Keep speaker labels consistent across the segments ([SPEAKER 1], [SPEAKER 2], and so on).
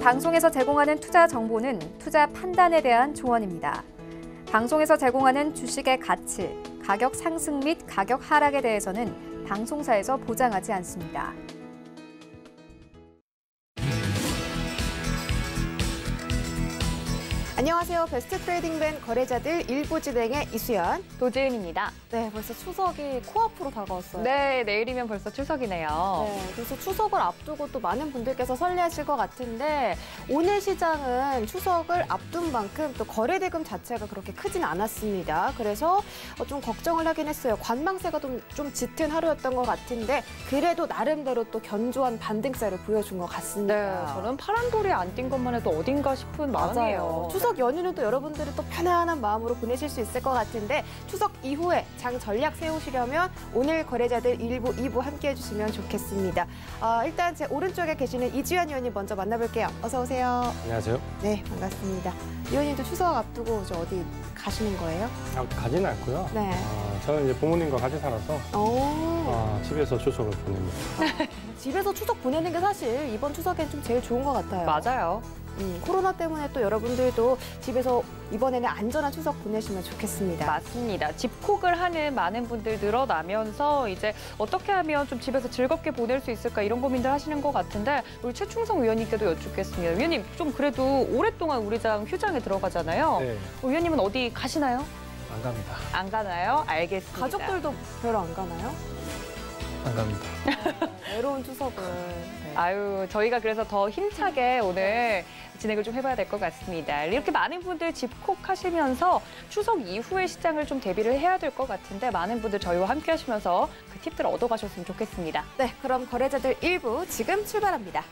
[SPEAKER 1] 방송에서 제공하는 투자 정보는 투자 판단에 대한 조언입니다. 방송에서 제공하는 주식의 가치, 가격 상승 및 가격 하락에 대해서는 방송사에서 보장하지 않습니다.
[SPEAKER 2] 안녕하세요. 베스트 트레이딩밴 거래자들 일부 진행의 이수연,
[SPEAKER 3] 도지은입니다.
[SPEAKER 2] 네, 벌써 추석이 코앞으로 다가왔어요.
[SPEAKER 3] 네, 내일이면 벌써 추석이네요.
[SPEAKER 2] 네, 그래서 추석을 앞두고 또 많은 분들께서 설레하실 것 같은데 오늘 시장은 추석을 앞둔 만큼 또 거래대금 자체가 그렇게 크진 않았습니다. 그래서 좀 걱정을 하긴 했어요. 관망세가 좀 짙은 하루였던 것 같은데 그래도 나름대로 또 견조한 반등세를 보여준 것 같습니다.
[SPEAKER 3] 네, 저는 파란 돌이 안 띈 것만 해도 어딘가 싶은 마음이에요.
[SPEAKER 2] 추석 연휴는 또 여러분들이 또 편안한 마음으로 보내실 수 있을 것 같은데 추석 이후에 장 전략 세우시려면 오늘 거래자들 1부, 2부 함께 해주시면 좋겠습니다. 일단 제 오른쪽에 계시는 이주연 의원님 먼저 만나볼게요. 어서 오세요.
[SPEAKER 4] 안녕하세요.
[SPEAKER 2] 네, 반갑습니다. 의원님도 추석 앞두고 어디 가시는 거예요?
[SPEAKER 4] 가지는 않고요.
[SPEAKER 2] 네.
[SPEAKER 4] 저는 이제 부모님과 같이 살아서 집에서 추석을 보냅니다.
[SPEAKER 2] 집에서 추석 보내는 게 사실 이번 추석엔 좀 제일 좋은 것 같아요.
[SPEAKER 3] 맞아요.
[SPEAKER 2] 코로나 때문에 또 여러분들도 집에서 이번에는 안전한 추석 보내시면 좋겠습니다.
[SPEAKER 3] 맞습니다. 집콕을 하는 많은 분들 늘어나면서 이제 어떻게 하면 좀 집에서 즐겁게 보낼 수 있을까 이런 고민들 하시는 것 같은데 우리 최충성 의원님께도 여쭙겠습니다. 의원님 좀 그래도 오랫동안 우리 장 휴장에 들어가잖아요.
[SPEAKER 4] 네.
[SPEAKER 3] 의원님은 어디 가시나요?
[SPEAKER 4] 안 갑니다.
[SPEAKER 3] 안 가나요? 알겠습니다.
[SPEAKER 2] 가족들도 별로 안 가나요?
[SPEAKER 4] 안 갑니다.
[SPEAKER 2] 외로운 추석을. 네.
[SPEAKER 3] 아유, 저희가 그래서 더 힘차게 오늘 진행을 좀 해봐야 될 것 같습니다. 이렇게 많은 분들 집콕하시면서 추석 이후의 시장을 좀 대비를 해야 될 것 같은데 많은 분들 저희와 함께 하시면서 그 팁들 얻어가셨으면 좋겠습니다.
[SPEAKER 2] 네, 그럼 거래자들 1부 지금 출발합니다.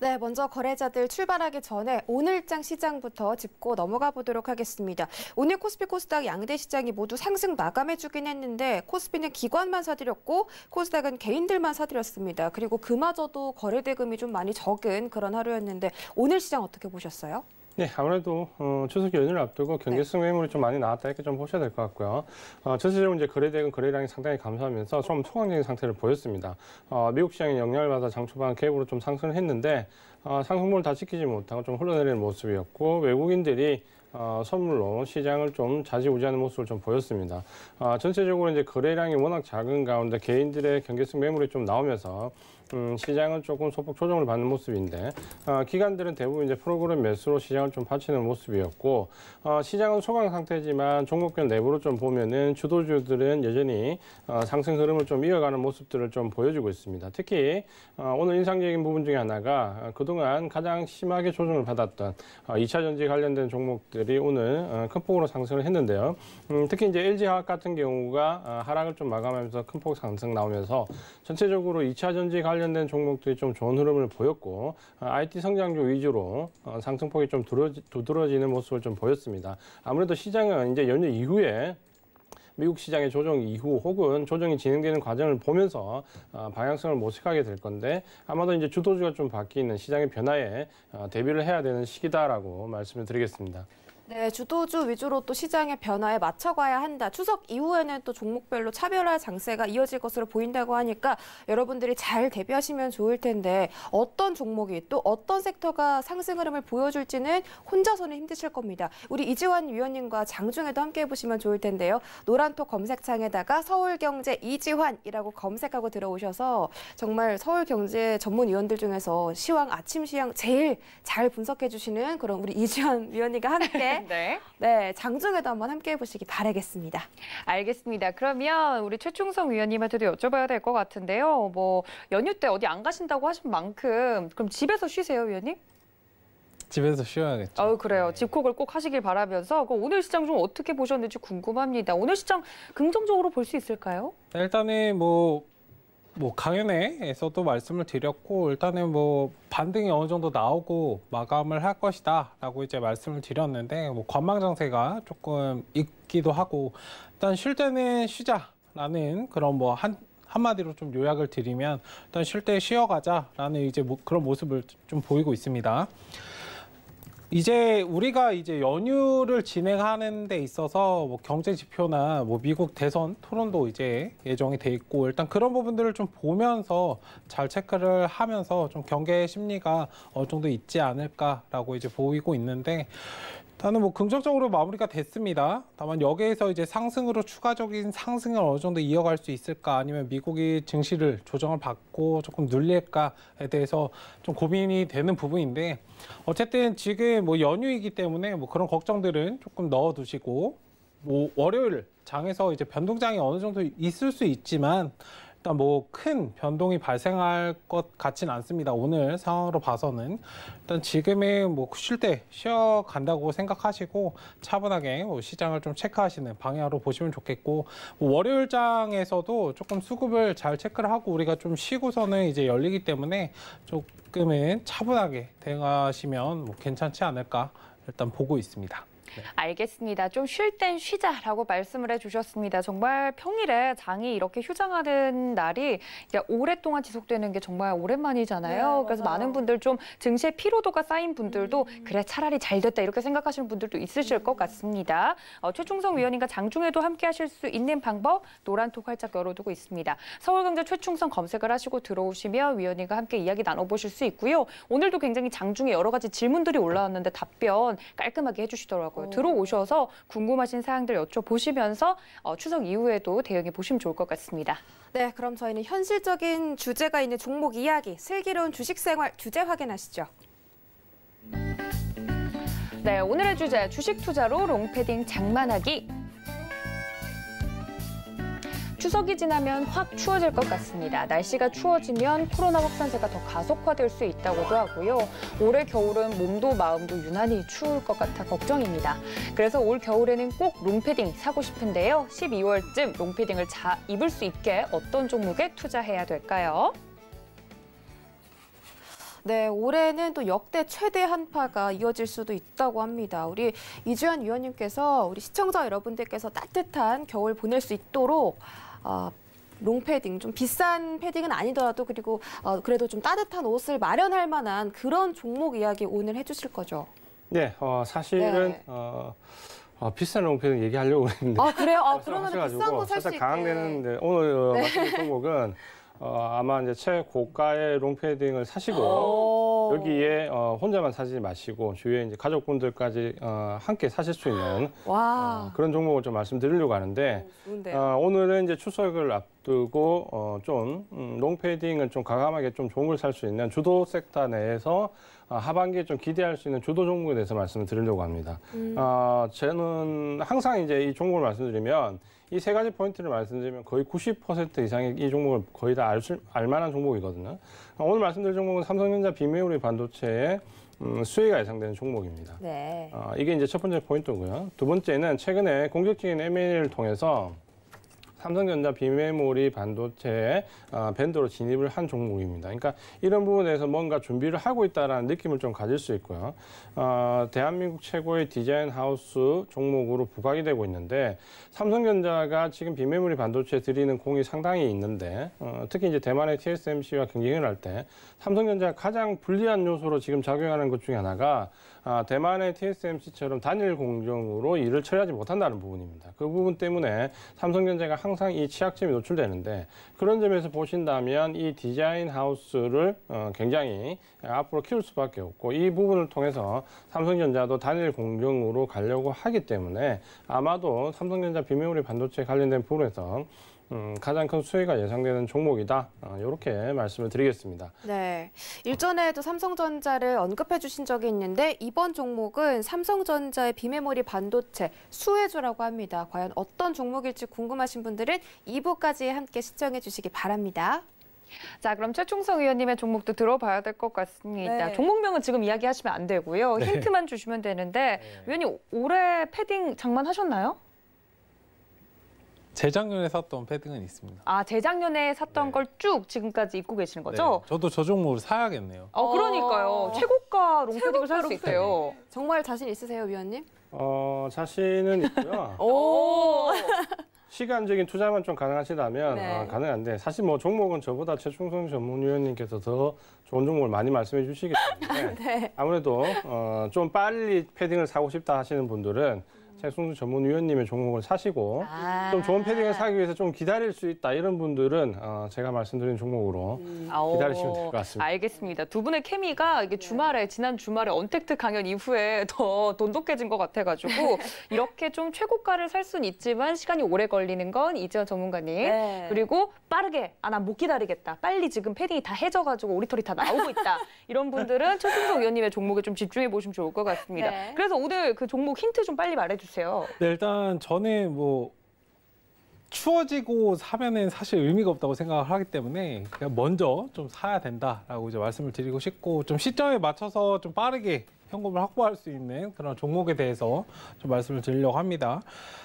[SPEAKER 2] 네, 먼저 거래자들 출발하기 전에 오늘장 시장부터 짚고 넘어가 보도록 하겠습니다. 오늘 코스피 코스닥 양대 시장이 모두 상승 마감해주긴 했는데 코스피는 기관만 사들였고 코스닥은 개인들만 사들였습니다. 그리고 그마저도 거래대금이 좀 많이 적은 그런 하루였는데 오늘 시장 어떻게 보셨어요?
[SPEAKER 4] 네, 아무래도 추석 연휴를 앞두고 경계성 매물이 좀 많이 나왔다 이렇게 좀 보셔야 될 것 같고요. 전체적으로 이제 거래대금 거래량이 상당히 감소하면서 좀 소강적인 상태를 보였습니다. 미국 시장의 영향을 받아 장 초반 갭으로 좀 상승을 했는데 상승분을 다 지키지 못하고 좀 흘러내리는 모습이었고 외국인들이 선물로 시장을 좀 좌지우지하는 모습을 좀 보였습니다. 전체적으로 이제 거래량이 워낙 작은 가운데 개인들의 경계성 매물이 좀 나오면서 시장은 조금 소폭 조정을 받는 모습인데 기관들은 대부분 이제 프로그램 매수로 시장을 좀 받치는 모습이었고 시장은 소강 상태지만 종목별 내부로 좀 보면은 주도주들은 여전히 상승 흐름을 좀 이어가는 모습들을 좀 보여주고 있습니다. 특히 오늘 인상적인 부분 중에 하나가 그동안 가장 심하게 조정을 받았던 2차 전지 관련된 종목들이 오늘 큰 폭으로 상승을 했는데요. 특히 이제 LG화학 같은 경우가 하락을 좀 마감하면서 큰 폭 상승 나오면서 전체적으로 2차 전지 관련된 종목들이 좀 좋은 흐름을 보였고 IT 성장주 위주로 상승폭이 좀 두드러지는 모습을 좀 보였습니다. 아무래도 시장은 이제 연휴 이후에 미국 시장의 조정 이후 혹은 조정이 진행되는 과정을 보면서 방향성을 모색하게 될 건데 아마도 이제 주도주가 좀 바뀌는 시장의 변화에 대비를 해야 되는 시기다라고 말씀을 드리겠습니다.
[SPEAKER 2] 네, 주도주 위주로 또 시장의 변화에 맞춰가야 한다. 추석 이후에는 또 종목별로 차별화 장세가 이어질 것으로 보인다고 하니까 여러분들이 잘 대비하시면 좋을 텐데 어떤 종목이 또 어떤 섹터가 상승 흐름을 보여줄지는 혼자서는 힘드실 겁니다. 우리 이지환 위원님과 장중에도 함께 해보시면 좋을 텐데요. 노란톡 검색창에다가 서울경제 이지환이라고 검색하고 들어오셔서 정말 서울경제 전문위원들 중에서 시황, 아침 시황 제일 잘 분석해주시는 그런 우리 이지환 위원님과 함께 네, 장중에도 한번 함께 해보시기 바라겠습니다.
[SPEAKER 3] 알겠습니다. 그러면 우리 최충성 위원님한테도 여쭤봐야 될 것 같은데요. 뭐 연휴 때 어디 안 가신다고 하신 만큼 그럼 집에서 쉬세요, 위원님?
[SPEAKER 5] 집에서 쉬어야겠죠.
[SPEAKER 3] 그래요.
[SPEAKER 5] 네.
[SPEAKER 3] 집콕을 꼭 하시길 바라면서 오늘 시장 좀 어떻게 보셨는지 궁금합니다. 오늘 시장 긍정적으로 볼 수 있을까요?
[SPEAKER 5] 일단은 뭐 강연회에서도 말씀을 드렸고 일단은 뭐 반등이 어느 정도 나오고 마감을 할 것이다라고 이제 말씀을 드렸는데 뭐 관망 장세가 조금 있기도 하고 일단 쉴 때는 쉬자라는 그런 뭐 한마디로 좀 요약을 드리면 일단 쉴 때 쉬어가자라는 이제 그런 모습을 좀 보이고 있습니다. 이제 우리가 이제 연휴를 진행하는 데 있어서 뭐 경제 지표나 뭐 미국 대선 토론도 이제 예정이 돼 있고 일단 그런 부분들을 좀 보면서 잘 체크를 하면서 좀 경계 심리가 어느 정도 있지 않을까라고 이제 보이고 있는데 일단은 뭐 긍정적으로 마무리가 됐습니다. 다만 여기에서 이제 상승으로 추가적인 상승을 어느 정도 이어갈 수 있을까 아니면 미국이 증시를 조정을 받고 조금 눌릴까에 대해서 좀 고민이 되는 부분인데 어쨌든 지금 뭐 연휴이기 때문에 뭐 그런 걱정들은 조금 넣어두시고 뭐 월요일 장에서 이제 변동장이 어느 정도 있을 수 있지만 일단 뭐 큰 변동이 발생할 것 같지는 않습니다. 오늘 상황으로 봐서는 일단 지금의 뭐 쉴 때 쉬어 간다고 생각하시고 차분하게 뭐 시장을 좀 체크하시는 방향으로 보시면 좋겠고 뭐 월요일장에서도 조금 수급을 잘 체크를 하고 우리가 좀 쉬고서는 이제 열리기 때문에 조금은 차분하게 대응하시면 뭐 괜찮지 않을까 일단 보고 있습니다. 네.
[SPEAKER 3] 알겠습니다. 좀 쉴 땐 쉬자라고 말씀을 해주셨습니다. 정말 평일에 장이 이렇게 휴장하는 날이 오랫동안 지속되는 게 정말 오랜만이잖아요.
[SPEAKER 2] 네,
[SPEAKER 3] 그래서
[SPEAKER 2] 맞아요.
[SPEAKER 3] 많은 분들 좀 증시의 피로도가 쌓인 분들도 그래 차라리 잘 됐다 이렇게 생각하시는 분들도 있으실 것 같습니다. 최충성 위원님과 장중에도 함께 하실 수 있는 방법 노란톡 활짝 열어두고 있습니다. 서울경제 최충성 검색을 하시고 들어오시면 위원님과 함께 이야기 나눠보실 수 있고요. 오늘도 굉장히 장중에 여러 가지 질문들이 올라왔는데 답변 깔끔하게 해주시더라고요. 들어오셔서 궁금하신 사항들 여쭤보시면서 추석 이후에도 대응해 보시면 좋을 것 같습니다.
[SPEAKER 2] 네, 그럼 저희는 현실적인 주제가 있는 종목 이야기, 슬기로운 주식생활 주제 확인하시죠.
[SPEAKER 3] 네, 오늘의 주제 주식 투자로 롱패딩 장만하기. 추석이 지나면 확 추워질 것 같습니다. 날씨가 추워지면 코로나 확산세가 더 가속화될 수 있다고도 하고요. 올해 겨울은 몸도 마음도 유난히 추울 것 같아 걱정입니다. 그래서 올 겨울에는 꼭 롱패딩 사고 싶은데요. 12월쯤 롱패딩을 입을 수 있게 어떤 종목에 투자해야 될까요?
[SPEAKER 2] 네, 올해는 또 역대 최대 한파가 이어질 수도 있다고 합니다. 우리 이주연 위원님께서 우리 시청자 여러분들께서 따뜻한 겨울 보낼 수 있도록 롱패딩, 좀 비싼 패딩은 아니더라도 그리고 그래도 좀 따뜻한 옷을 마련할 만한 그런 종목 이야기 오늘 해주실 거죠?
[SPEAKER 4] 네, 사실은
[SPEAKER 2] 네.
[SPEAKER 4] 비싼 롱패딩 얘기하려고 했는데
[SPEAKER 2] 그래요? 그러면 비싼 거 살 수 있게.
[SPEAKER 4] 살짝 강황되는데 오늘 말씀드린 종목은 아마 이제 최고가의 롱패딩을 사시고 여기에 혼자만 사지 마시고 주위에 이제 가족분들까지 함께 사실 수 있는 그런 종목을 좀 말씀드리려고 하는데 오늘은 이제 추석을 앞두고 좀 롱패딩을 좀 과감하게 좀 좋은 걸 살 수 있는 주도 섹터 내에서 하반기에 좀 기대할 수 있는 주도 종목에 대해서 말씀을 드리려고 합니다. 저는 항상 이제 이 종목을 말씀드리면 이 세 가지 포인트를 말씀드리면 거의 90% 이상의 이 종목을 거의 다 알 만한 종목이거든요. 오늘 말씀드릴 종목은 삼성전자 비메모리 반도체의 수혜가 예상되는 종목입니다.
[SPEAKER 2] 네.
[SPEAKER 4] 이게 이제 첫 번째 포인트고요. 두 번째는 최근에 공격적인 M&A를 통해서 삼성전자 비메모리 반도체에 벤더로 진입을 한 종목입니다. 그러니까 이런 부분에서 뭔가 준비를 하고 있다는 느낌을 좀 가질 수 있고요. 대한민국 최고의 디자인 하우스 종목으로 부각이 되고 있는데 삼성전자가 지금 비메모리 반도체에 들이는 공이 상당히 있는데 특히 이제 대만의 TSMC와 경쟁을 할 때 삼성전자가 가장 불리한 요소로 지금 작용하는 것 중에 하나가 대만의 TSMC처럼 단일 공정으로 일을 처리하지 못한다는 부분입니다. 그 부분 때문에 삼성전자가 항상 이 취약점이 노출되는데 그런 점에서 보신다면 이 디자인 하우스를 굉장히 앞으로 키울 수밖에 없고 이 부분을 통해서 삼성전자도 단일 공정으로 가려고 하기 때문에 아마도 삼성전자 비메모리 반도체 관련된 부분에서 가장 큰 수혜가 예상되는 종목이다. 이렇게 말씀을 드리겠습니다.
[SPEAKER 2] 네, 일전에도 삼성전자를 언급해 주신 적이 있는데 이번 종목은 삼성전자의 비메모리 반도체 수혜주라고 합니다. 과연 어떤 종목일지 궁금하신 분들은 2부까지 함께 시청해 주시기 바랍니다.
[SPEAKER 3] 자, 그럼 최충성 의원님의 종목도 들어봐야 될 것 같습니다.
[SPEAKER 2] 네.
[SPEAKER 3] 종목명은 지금 이야기하시면 안 되고요.
[SPEAKER 5] 네.
[SPEAKER 3] 힌트만 주시면 되는데 의원님 올해 패딩 장만하셨나요?
[SPEAKER 5] 재작년에 샀던 패딩은 있습니다.
[SPEAKER 3] 아, 재작년에 샀던
[SPEAKER 5] 네.
[SPEAKER 3] 걸 쭉 지금까지 입고 계시는 거죠?
[SPEAKER 5] 네, 저도 저 종목을 사야겠네요.
[SPEAKER 3] 그러니까요. 최고가 롱패딩을 살 수 있대요.
[SPEAKER 2] 정말 자신 있으세요, 위원님?
[SPEAKER 4] 자신은 있고요.
[SPEAKER 2] 오,
[SPEAKER 4] 시간적인 투자만 좀 가능하시다면
[SPEAKER 2] 네.
[SPEAKER 4] 가능한데 사실 뭐 종목은 저보다 최충성 전문위원님께서 더 좋은 종목을 많이 말씀해 주시기 때문에
[SPEAKER 2] 네.
[SPEAKER 4] 아무래도 좀 빨리 패딩을 사고 싶다 하시는 분들은 최충성 전문위원님의 종목을 사시고 좀 좋은 패딩을 사기 위해서 좀 기다릴 수 있다 이런 분들은 제가 말씀드린 종목으로 기다리시면 될 것 같습니다.
[SPEAKER 3] 알겠습니다. 두 분의 케미가 이게 지난 주말에 언택트 강연 이후에 더 돈독해진 것 같아가지고 이렇게 좀 최고가를 살 수는 있지만 시간이 오래 걸리는 건 이재원 전문가님.
[SPEAKER 2] 네.
[SPEAKER 3] 그리고 빠르게 난 못 기다리겠다. 빨리 지금 패딩이 다 해져가지고 오리털이 다 나오고 있다. 이런 분들은 최충성 의원님의 종목에 좀 집중해 보시면 좋을 것 같습니다.
[SPEAKER 2] 네.
[SPEAKER 3] 그래서 오늘 그 종목 힌트 좀 빨리 말해주세요.
[SPEAKER 5] 네, 일단 저는 뭐 추워지고 사면은 사실 의미가 없다고 생각을 하기 때문에 그냥 먼저 좀 사야 된다라고 이제 말씀을 드리고 싶고 좀 시점에 맞춰서 좀 빠르게 현금을 확보할 수 있는 그런 종목에 대해서 좀 말씀을 드리려고 합니다.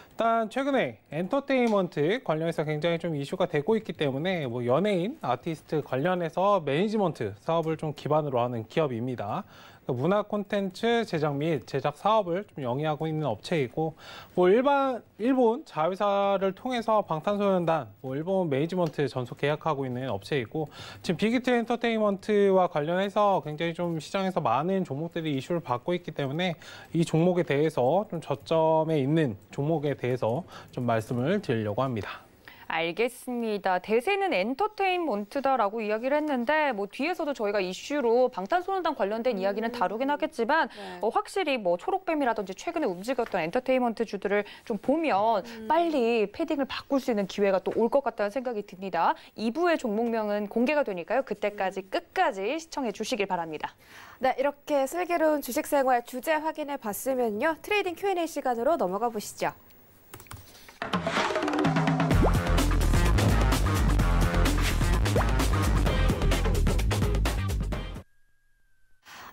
[SPEAKER 5] 일단 최근에 엔터테인먼트 관련해서 굉장히 좀 이슈가 되고 있기 때문에 뭐 연예인, 아티스트 관련해서 매니지먼트 사업을 좀 기반으로 하는 기업입니다. 문화 콘텐츠 제작 및 제작 사업을 좀 영위하고 있는 업체이고 뭐 일본 자회사를 통해서 방탄소년단 일본 매니지먼트 전속 계약하고 있는 업체이고 지금 빅히트 엔터테인먼트와 관련해서 굉장히 좀 시장에서 많은 종목들이 이슈를 받고 있기 때문에 이 종목에 대해서 좀 저점에 있는 종목에 대해서 좀 말씀을 드리려고 합니다.
[SPEAKER 3] 알겠습니다. 대세는 엔터테인먼트다라고 이야기를 했는데 뭐 뒤에서도 저희가 이슈로 방탄소년단 관련된 이야기는 다루긴 하겠지만 확실히 뭐 초록뱀이라든지 최근에 움직였던 엔터테인먼트 주들을 좀 보면 빨리 패딩을 바꿀 수 있는 기회가 또 올 것 같다는 생각이 듭니다. 2부의 종목명은 공개가 되니까요. 그때까지 끝까지 시청해 주시길 바랍니다.
[SPEAKER 2] 네, 이렇게 슬기로운 주식생활 주제 확인해 봤으면요. 트레이딩 Q&A 시간으로 넘어가 보시죠.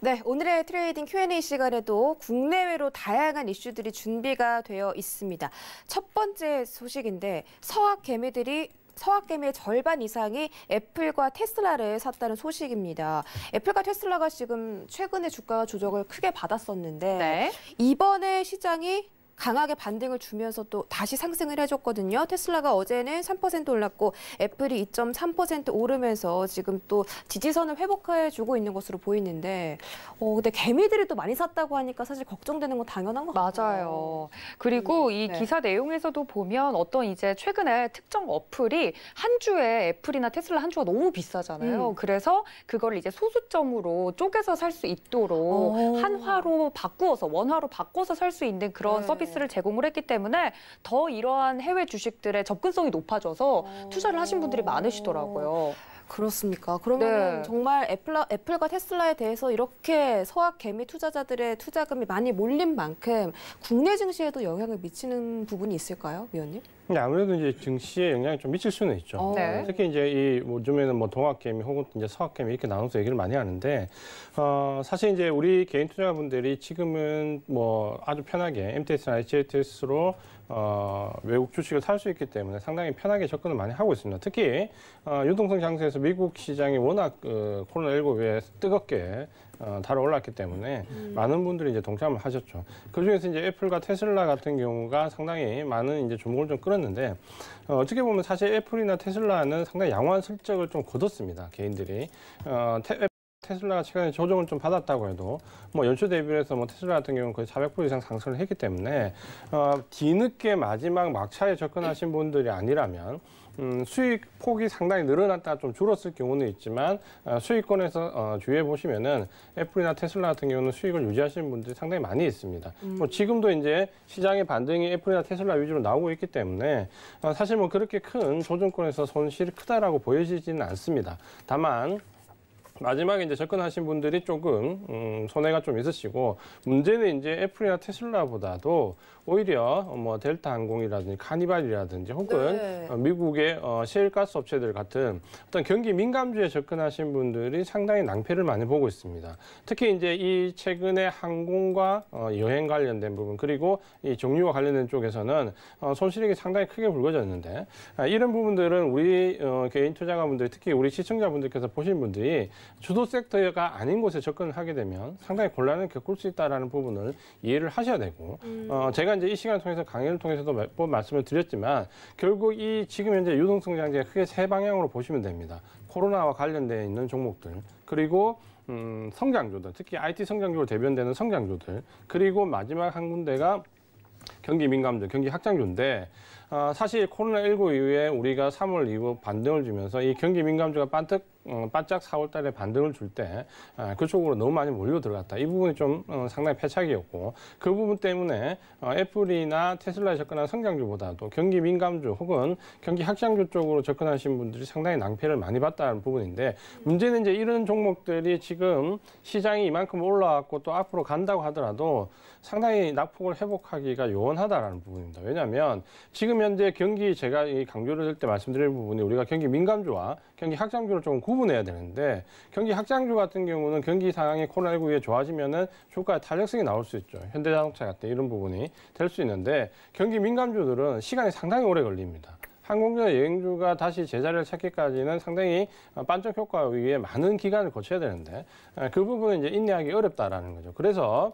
[SPEAKER 2] 네, 오늘의 트레이딩 Q&A 시간에도 국내외로 다양한 이슈들이 준비가 되어 있습니다. 첫 번째 소식인데 서학개미의 절반 이상이 애플과 테슬라를 샀다는 소식입니다. 애플과 테슬라가 지금 최근에 주가 조정을 크게 받았었는데
[SPEAKER 3] 네.
[SPEAKER 2] 이번에 시장이 강하게 반등을 주면서 또 다시 상승을 해줬거든요. 테슬라가 어제는 3% 올랐고 애플이 2.3% 오르면서 지금 또 지지선을 회복해주고 있는 것으로 보이는데 근데 개미들이 또 많이 샀다고 하니까 사실 걱정되는 건 당연한 것 같아요.
[SPEAKER 3] 맞아요. 그리고 이
[SPEAKER 2] 네.
[SPEAKER 3] 기사 내용에서도 보면 어떤 이제 최근에 특정 어플이 한 주에 애플이나 테슬라 한 주가 너무 비싸잖아요. 그래서 그걸 이제 소수점으로 쪼개서 살 수 있도록 한화로 바꾸어서 원화로 바꿔서 살 수 있는 그런 서비스를 제공을 했기 때문에 더 이러한 해외 주식들의 접근성이 높아져서 투자를 하신 분들이 많으시더라고요.
[SPEAKER 2] 그렇습니까? 그러면
[SPEAKER 3] 네.
[SPEAKER 2] 정말 애플과 테슬라에 대해서 이렇게 서학 개미 투자자들의 투자금이 많이 몰린 만큼 국내 증시에도 영향을 미치는 부분이 있을까요, 위원님?
[SPEAKER 4] 근데 아무래도 이제 증시에 영향이 좀 미칠 수는 있죠.
[SPEAKER 3] 네.
[SPEAKER 4] 특히 이제 이 요즘에는 뭐 동학개미 혹은 이제 서학개미 이렇게 나눠서 얘기를 많이 하는데 사실 이제 우리 개인 투자자분들이 지금은 뭐 아주 편하게 MTS나 HTS로 외국 주식을 살 수 있기 때문에 상당히 편하게 접근을 많이 하고 있습니다. 특히 유동성 장세에서 미국 시장이 워낙 코로나19 외에 뜨겁게 달아올랐기 때문에 많은 분들이 이제 동참을 하셨죠. 그 중에서 이제 애플과 테슬라 같은 경우가 상당히 많은 이제 주목을 좀 끌었는데 어떻게 보면 사실 애플이나 테슬라는 상당히 양호한 실적을 좀 거뒀습니다. 개인들이 테슬라가 최근에 조정을 좀 받았다고 해도 뭐 연초 대비해서 뭐 테슬라 같은 경우는 거의 400% 이상 상승을 했기 때문에 뒤늦게 마지막 막차에 접근하신 분들이 아니라면 수익 폭이 상당히 늘어났다 좀 줄었을 경우는 있지만 수익권에서 주의해 보시면은 애플이나 테슬라 같은 경우는 수익을 유지하시는 분들이 상당히 많이 있습니다. 뭐 지금도 이제 시장의 반등이 애플이나 테슬라 위주로 나오고 있기 때문에 사실 뭐 그렇게 큰 조정권에서 손실이 크다라고 보여지지는 않습니다. 다만 마지막에 이제 접근하신 분들이 조금 손해가 좀 있으시고 문제는 이제 애플이나 테슬라보다도 오히려 뭐 델타 항공이라든지 카니발이라든지 혹은 미국의 셰일가스 업체들 같은 어떤 경기 민감주에 접근하신 분들이 상당히 낭패를 많이 보고 있습니다. 특히 이제 이 최근에 항공과 여행 관련된 부분 그리고 이 정유와 관련된 쪽에서는 손실액이 상당히 크게 불거졌는데 이런 부분들은 우리 개인 투자가분들 특히 우리 시청자분들께서 보신 분들이 주도 섹터가 아닌 곳에 접근을 하게 되면 상당히 곤란을 겪을 수 있다는 부분을 이해를 하셔야 되고 제가 이제 이 시간을 통해서 강의를 통해서도 몇 번 말씀을 드렸지만 결국 이 지금 현재 유동성 장제가 크게 세 방향으로 보시면 됩니다. 코로나와 관련되어 있는 종목들 그리고 성장주들 특히 IT 성장주로 대변되는 성장주들 그리고 마지막 한 군데가 경기 민감주, 경기 확장주인데 사실 코로나19 이후에 우리가 3월 이후 반등을 주면서 이 경기 민감주가 바짝 4월 달에 반등을 줄 때 그쪽으로 너무 많이 몰려 들어갔다. 이 부분이 좀 상당히 패착이었고 그 부분 때문에 애플이나 테슬라에 접근한 성장주보다도 경기 민감주 혹은 경기 확장주 쪽으로 접근하신 분들이 상당히 낭패를 많이 봤다는 부분인데 문제는 이제 이런 종목들이 지금 시장이 이만큼 올라왔고 또 앞으로 간다고 하더라도 상당히 낙폭을 회복하기가 요원하다라는 부분입니다. 왜냐하면 지금 현재 경기 제가 이 강조를 할 때 말씀드릴 부분이 우리가 경기 민감주와 경기 확장주를 조금 구분해야 되는데 경기 확장주 같은 경우는 경기 상황이 코로나19 이후에 좋아지면은 주가의 탄력성이 나올 수 있죠. 현대자동차 같은 이런 부분이 될 수 있는데 경기 민감주들은 시간이 상당히 오래 걸립니다. 항공주나 여행주가 다시 제자리를 찾기까지는 상당히 반짝 효과 위에 많은 기간을 거쳐야 되는데 그 부분은 이제 인내하기 어렵다라는 거죠. 그래서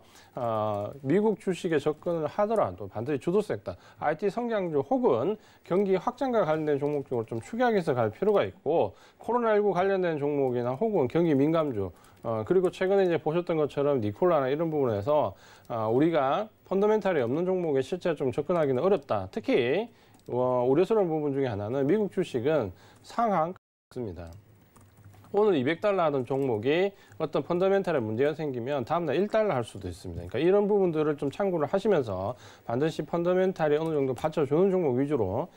[SPEAKER 4] 미국 주식에 접근을 하더라도 반드시 주도 섹터, IT 성장주 혹은 경기 확장과 관련된 종목 쪽으로 좀 추격해서 갈 필요가 있고 코로나19 관련된 종목이나 혹은 경기 민감주 그리고 최근에 이제 보셨던 것처럼 니콜라나 이런 부분에서 우리가 펀더멘탈이 없는 종목에 실제 좀 접근하기는 어렵다. 특히 우려스러운 부분 중에 하나는 미국 주식은 상한가입니다. 오늘 200달러 하던 종목이 어떤 펀더멘탈에 문제가 생기면 다음날 1달러 할 수도 있습니다. 그러니까 이런 부분들을 좀 참고를 하시면서 반드시 펀더멘탈이 어느 정도 받쳐주는 종목 위주로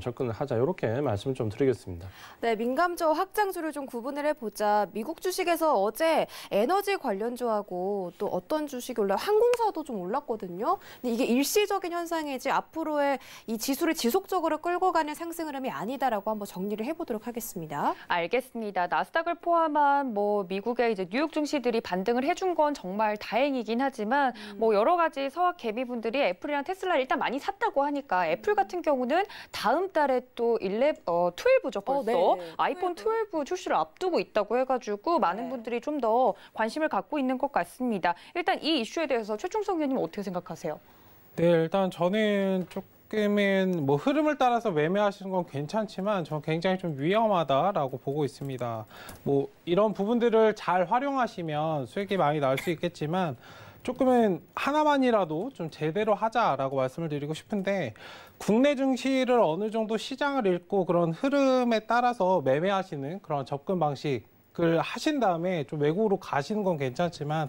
[SPEAKER 4] 접근을 하자 이렇게 말씀을 좀 드리겠습니다.
[SPEAKER 2] 네, 민감주와 확장주를 좀 구분을 해보자. 미국 주식에서 어제 에너지 관련주하고 또 어떤 주식이 올라 항공사도 좀 올랐거든요. 근데 이게 일시적인 현상이지 앞으로의 이 지수를 지속적으로 끌고 가는 상승 흐름이 아니다라고 한번 정리를 해보도록 하겠습니다.
[SPEAKER 3] 알겠습니다. 나스닥을 포함한 뭐 미국의 이제 뉴욕 증시들이 반등을 해준 건 정말 다행이긴 하지만 뭐 여러 가지 서학 개미분들이 애플이랑 테슬라를 일단 많이 샀다고 하니까 애플 같은 경우는 다음 달에 또 12죠 벌써.
[SPEAKER 2] 네.
[SPEAKER 3] 아이폰 12 출시를 앞두고 있다고 해가지고 많은 분들이 좀 더 관심을 갖고 있는 것 같습니다. 일단 이 이슈에 대해서 최충석 의원님 어떻게 생각하세요?
[SPEAKER 5] 네, 일단 저는 조금은 뭐 흐름을 따라서 매매하시는 건 괜찮지만 저는 굉장히 좀 위험하다라고 보고 있습니다. 뭐 이런 부분들을 잘 활용하시면 수익이 많이 나올 수 있겠지만 조금은 하나만이라도 좀 제대로 하자라고 말씀을 드리고 싶은데 국내 증시를 어느 정도 시장을 읽고 그런 흐름에 따라서 매매하시는 그런 접근 방식을 하신 다음에 좀 외국으로 가시는 건 괜찮지만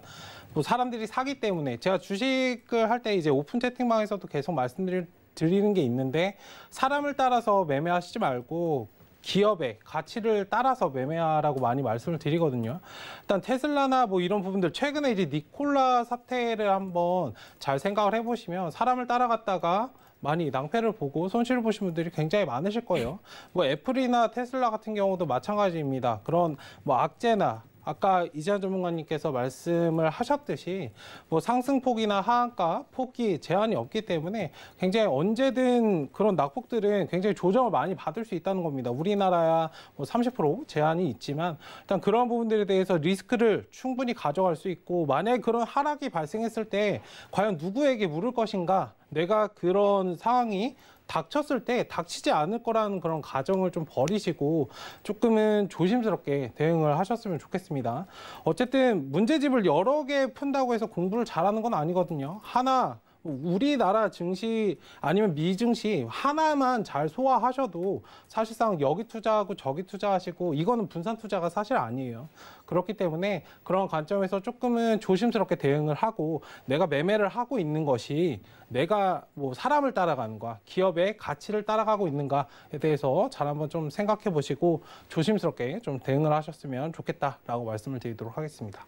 [SPEAKER 5] 뭐 사람들이 사기 때문에 제가 주식을 할 때 이제 오픈 채팅방에서도 계속 말씀드리는 게 있는데 사람을 따라서 매매하시지 말고 기업의 가치를 따라서 매매하라고 많이 말씀을 드리거든요. 일단 테슬라나 뭐 이런 부분들 최근에 이제 니콜라 사태를 한번 잘 생각을 해보시면 사람을 따라갔다가 많이 낭패를 보고 손실을 보신 분들이 굉장히 많으실 거예요. 뭐 애플이나 테슬라 같은 경우도 마찬가지입니다. 그런 뭐 악재나 아까 이재한 전문가님께서 말씀을 하셨듯이 뭐 상승폭이나 하한가 폭이 제한이 없기 때문에 굉장히 언제든 그런 낙폭들은 굉장히 조정을 많이 받을 수 있다는 겁니다. 우리나라야 뭐 30% 제한이 있지만 일단 그런 부분들에 대해서 리스크를 충분히 가져갈 수 있고 만약에 그런 하락이 발생했을 때 과연 누구에게 물을 것인가 내가 그런 상황이 닥쳤을 때 닥치지 않을 거라는 그런 가정을 좀 버리시고 조금은 조심스럽게 대응을 하셨으면 좋겠습니다. 어쨌든 문제집을 여러 개 푼다고 해서 공부를 잘하는 건 아니거든요. 하나 우리나라 증시 아니면 미증시 하나만 잘 소화하셔도 사실상 여기 투자하고 저기 투자하시고 이거는 분산 투자가 사실 아니에요. 그렇기 때문에 그런 관점에서 조금은 조심스럽게 대응을 하고 내가 매매를 하고 있는 것이 내가 뭐 사람을 따라가는가 기업의 가치를 따라가고 있는가에 대해서 잘 한번 좀 생각해 보시고 조심스럽게 좀 대응을 하셨으면 좋겠다라고 말씀을 드리도록 하겠습니다.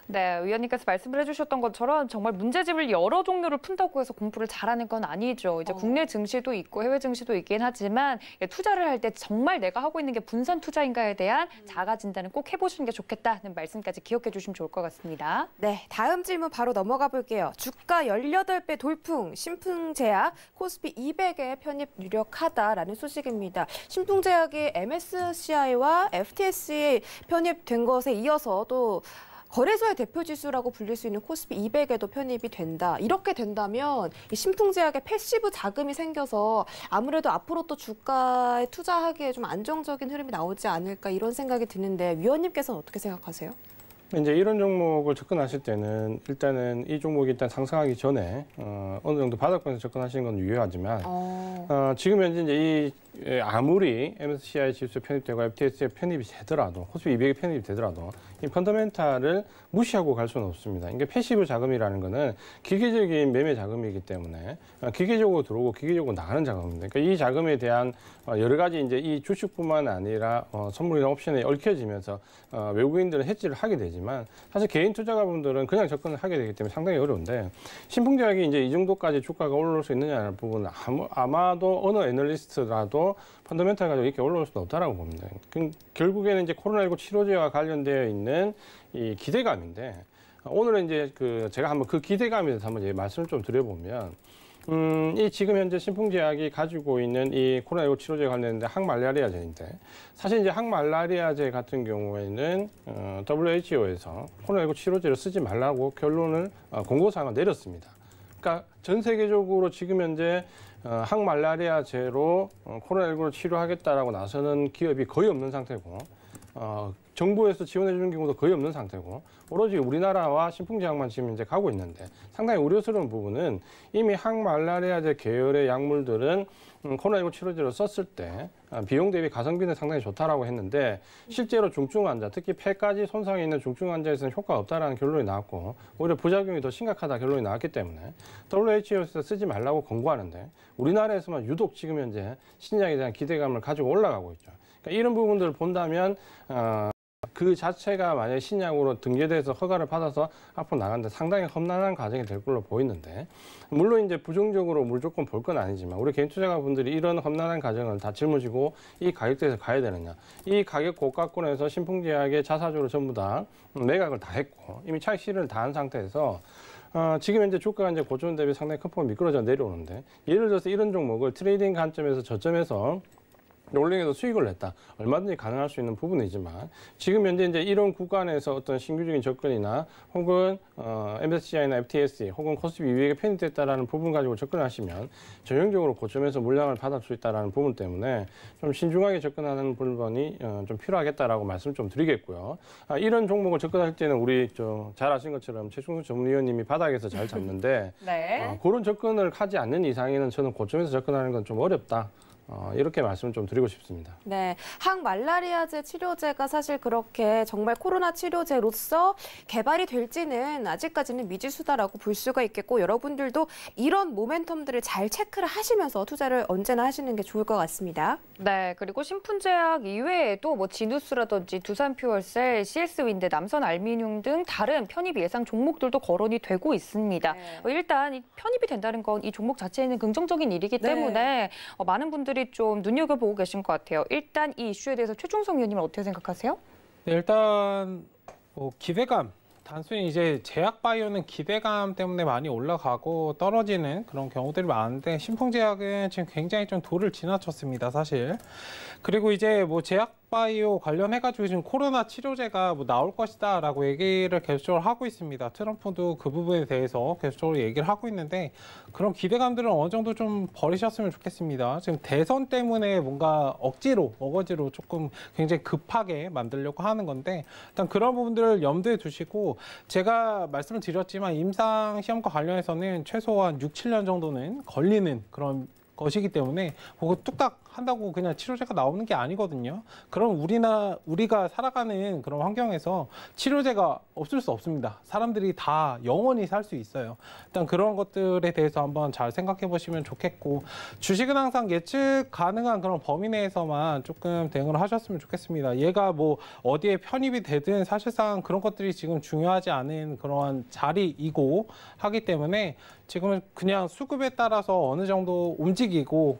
[SPEAKER 3] 네, 위원님께서 말씀을 해주셨던 것처럼 정말 문제집을 여러 종류를 푼다고 해서 공부를 잘하는 건 아니죠. 이제 국내 증시도 있고 해외 증시도 있긴 하지만 투자를 할 때 정말 내가 하고 있는 게 분산 투자인가에 대한 자가 진단을 꼭 해보시는 게 좋겠다는 말씀까지 기억해 주시면 좋을 것 같습니다.
[SPEAKER 2] 네, 다음 질문 바로 넘어가 볼게요. 주가 18배 돌풍, 신풍제약, 코스피 200에 편입 유력하다라는 소식입니다. 신풍제약이 MSCI와 FTSE에 편입된 것에 이어서 또 거래소의 대표 지수라고 불릴 수 있는 코스피 200에도 편입이 된다. 이렇게 된다면 이 신풍제약에 패시브 자금이 생겨서 아무래도 앞으로 또 주가에 투자하기에 좀 안정적인 흐름이 나오지 않을까 이런 생각이 드는데 위원님께서는 어떻게 생각하세요?
[SPEAKER 4] 이제 이런 종목을 접근하실 때는 일단은 이 종목이 일단 상승하기 전에 어느 정도 바닥권에서 접근하시는 건 유효하지만 지금 현재 이제 아무리 MSCI 지수에 편입되고 FTS에 편입이 되더라도 코스피 200에 편입이 되더라도 이 펀더멘탈을 무시하고 갈 수는 없습니다. 이게 패시브 자금이라는 거는 기계적인 매매 자금이기 때문에 기계적으로 들어오고 기계적으로 나가는 자금입니다. 그러니까 이 자금에 대한 여러 가지 이제 이 주식뿐만 아니라 선물이나 옵션에 얽혀지면서 외국인들은 해지를 하게 되지만 사실 개인 투자가분들은 그냥 접근을 하게 되기 때문에 상당히 어려운데 신풍제약이 이제 이 정도까지 주가가 올라올 수 있느냐는 부분은 아마도 어느 애널리스트라도 펀더멘탈 가지고 이렇게 올라올 수는 없다라고 봅니다. 결국에는 이제 코로나19 치료제와 관련되어 있는 이 기대감인데 오늘은 이제 제가 한번 그 기대감에 대해서 한번 말씀을 좀 드려보면 이 지금 현재 신풍제약이 가지고 있는 이 코로나19 치료제 관련된 항말라리아제인데 사실 이제 항말라리아제 같은 경우에는 WHO에서 코로나19 치료제를 쓰지 말라고 결론을 공고사항을 내렸습니다. 그러니까 전 세계적으로 지금 현재 항말라리아제로 코로나19를 치료하겠다라고 나서는 기업이 거의 없는 상태고 정부에서 지원해 주는 경우도 거의 없는 상태고 오로지 우리나라와 신풍제약만 지금 이제 가고 있는데 상당히 우려스러운 부분은 이미 항말라리아제 계열의 약물들은 코로나19 치료제로 썼을 때 비용 대비 가성비는 상당히 좋다라고 했는데 실제로 중증 환자, 특히 폐까지 손상이 있는 중증 환자에서는 효과가 없다라는 결론이 나왔고 오히려 부작용이 더 심각하다 결론이 나왔기 때문에 WHO에서 쓰지 말라고 권고하는데 우리나라에서만 유독 지금 현재 신약에 대한 기대감을 가지고 올라가고 있죠. 그러니까 이런 부분들을 본다면 그 자체가 만약에 신약으로 등재돼서 허가를 받아서 앞으로 나가는데 상당히 험난한 과정이 될 걸로 보이는데 물론 이제 부정적으로 무조건 볼 건 아니지만 우리 개인 투자가분들이 이런 험난한 과정을 다 짊어지고 이 가격대에서 가야 되느냐 이 가격 고가권에서 신풍제약의 자사주를 전부 다 매각을 다 했고 이미 차익 실현을 다 한 상태에서 지금 현재 주가가 이제 고점 대비 상당히 큰 폭으로 미끄러져 내려오는데 예를 들어서 이런 종목을 트레이딩 관점에서 저점에서 롤링에서 수익을 냈다. 얼마든지 가능할 수 있는 부분이지만 지금 현재 이제 이런 구간에서 어떤 신규적인 접근이나 혹은 MSCI나 FTSE 혹은 코스피 200에 편입됐다라는 부분 가지고 접근하시면 전형적으로 고점에서 물량을 받을 수 있다라는 부분 때문에 좀 신중하게 접근하는 부분이 좀 필요하겠다라고 말씀 좀 드리겠고요. 이런 종목을 접근할 때는 우리 잘 아신 것처럼 최충수 전문위원님이 바닥에서 잘 잡는데
[SPEAKER 3] 네.
[SPEAKER 4] 그런 접근을 하지 않는 이상에는 저는 고점에서 접근하는 건 좀 어렵다. 이렇게 말씀을 좀 드리고 싶습니다.
[SPEAKER 2] 네, 항말라리아제 치료제가 사실 그렇게 정말 코로나 치료제로서 개발이 될지는 아직까지는 미지수다라고 볼 수가 있겠고 여러분들도 이런 모멘텀들을 잘 체크를 하시면서 투자를 언제나 하시는 게 좋을 것 같습니다.
[SPEAKER 3] 네, 그리고 신풍제약 이외에도 뭐 지누스라든지 두산퓨얼셀, CS윈드, 남선알미늄 등 다른 편입 예상 종목들도 거론이 되고 있습니다.
[SPEAKER 2] 네.
[SPEAKER 3] 일단 이 편입이 된다는 건 이 종목 자체에는 긍정적인 일이기 때문에 많은 분들이 좀 눈여겨보고 계신 것 같아요. 일단 이 이슈에 대해서 최충성 위원님은 어떻게 생각하세요?
[SPEAKER 5] 네, 일단 뭐 기대감. 단순히 이제 제약바이오는 기대감 때문에 많이 올라가고 떨어지는 그런 경우들이 많은데 신풍제약은 지금 굉장히 좀 도를 지나쳤습니다, 사실. 그리고 이제 뭐 제약바이오 관련해가지고 지금 코로나 치료제가 뭐 나올 것이다라고 얘기를 계속적으로 하고 있습니다. 트럼프도 그 부분에 대해서 계속적으로 얘기를 하고 있는데 그런 기대감들은 어느 정도 좀 버리셨으면 좋겠습니다. 지금 대선 때문에 뭔가 어거지로 조금 굉장히 급하게 만들려고 하는 건데 일단 그런 부분들을 염두에 두시고 제가 말씀을 드렸지만 임상시험과 관련해서는 최소한 6, 7년 정도는 걸리는 그런 것이기 때문에 그거 뚝딱 한다고 그냥 치료제가 나오는 게 아니거든요. 그럼 우리가 살아가는 그런 환경에서 치료제가 없을 수 없습니다. 사람들이 다 영원히 살 수 있어요. 일단 그런 것들에 대해서 한번 잘 생각해 보시면 좋겠고 주식은 항상 예측 가능한 그런 범위 내에서만 조금 대응을 하셨으면 좋겠습니다. 얘가 뭐 어디에 편입이 되든 사실상 그런 것들이 지금 중요하지 않은 그러한 자리이고 하기 때문에 지금은 그냥 수급에 따라서 어느 정도 움직이고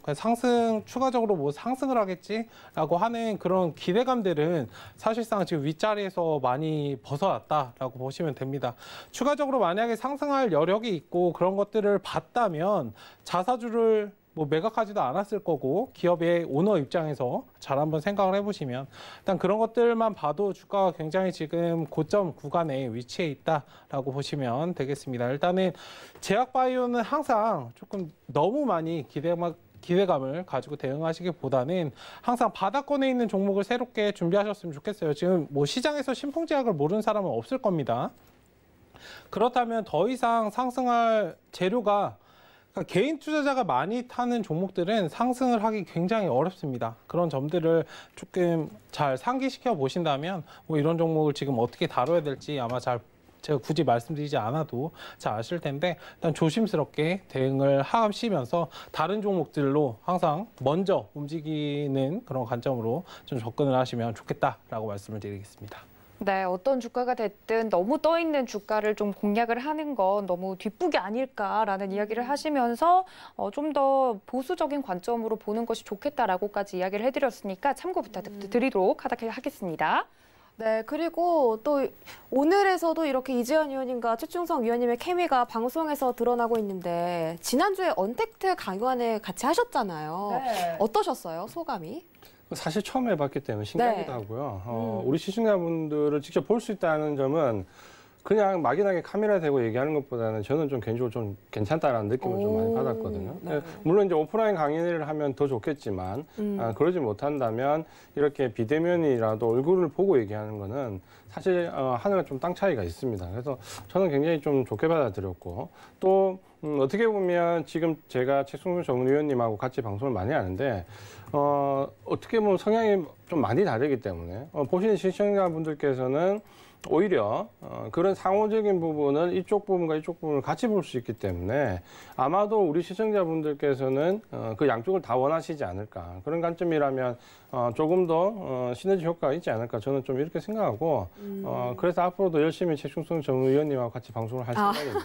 [SPEAKER 5] 추가적으로 뭐 상승을 하겠지라고 하는 그런 기대감들은 사실상 지금 윗자리에서 많이 벗어났다라고 보시면 됩니다. 추가적으로 만약에 상승할 여력이 있고 그런 것들을 봤다면 자사주를 뭐 매각하지도 않았을 거고 기업의 오너 입장에서 잘 한번 생각을 해보시면 일단 그런 것들만 봐도 주가가 굉장히 지금 고점 구간에 위치해 있다라고 보시면 되겠습니다. 일단은 제약바이오는 항상 조금 너무 많이 기대감을 가지고 대응하시기보다는 항상 바닥권에 있는 종목을 새롭게 준비하셨으면 좋겠어요. 지금 뭐 시장에서 신풍제약을 모르는 사람은 없을 겁니다. 그렇다면 더 이상 상승할 재료가 그러니까 개인 투자자가 많이 타는 종목들은 상승을 하기 굉장히 어렵습니다. 그런 점들을 조금 잘 상기시켜 보신다면 뭐 이런 종목을 지금 어떻게 다뤄야 될지 아마 제가 굳이 말씀드리지 않아도 잘 아실 텐데 일단 조심스럽게 대응을 하시면서 다른 종목들로 항상 먼저 움직이는 그런 관점으로 좀 접근을 하시면 좋겠다라고 말씀을 드리겠습니다.
[SPEAKER 3] 네, 어떤 주가가 됐든 너무 떠있는 주가를 좀 공략을 하는 건 너무 뒷북이 아닐까라는 이야기를 하시면서 좀 더 보수적인 관점으로 보는 것이 좋겠다라고까지 이야기를 해드렸으니까 참고 부탁드리도록 하겠습니다.
[SPEAKER 2] 네, 그리고 또 오늘에서도 이렇게 이재현 의원님과 최충성 위원님의 케미가 방송에서 드러나고 있는데 지난주에 언택트 강연을 같이 하셨잖아요.
[SPEAKER 3] 네.
[SPEAKER 2] 어떠셨어요, 소감이?
[SPEAKER 4] 사실 처음 해봤기 때문에 신기하기도 하고요. 우리 시청자분들을 직접 볼 수 있다는 점은 그냥 막연하게 카메라 대고 얘기하는 것보다는 저는 좀 개인적으로 좀 괜찮다라는 느낌을 좀 많이 받았거든요.
[SPEAKER 2] 네.
[SPEAKER 4] 물론 이제 오프라인 강의를 하면 더 좋겠지만 그러지 못한다면 이렇게 비대면이라도 얼굴을 보고 얘기하는 거는 사실 하늘과 좀 땅 차이가 있습니다. 그래서 저는 굉장히 좀 좋게 받아들였고 또 어떻게 보면 지금 제가 최충성 전문위원님하고 같이 방송을 많이 하는데 어떻게 보면 성향이 좀 많이 다르기 때문에 보시는 시청자분들께서는 오히려 그런 상호적인 부분을 이쪽 부분과 이쪽 부분을 같이 볼 수 있기 때문에 아마도 우리 시청자분들께서는 그 양쪽을 다 원하시지 않을까. 그런 관점이라면 조금 더 시너지 효과가 있지 않을까. 저는 좀 이렇게 생각하고 그래서 앞으로도 열심히 최충성 전문위원님하고 같이 방송을 할 생각입니다.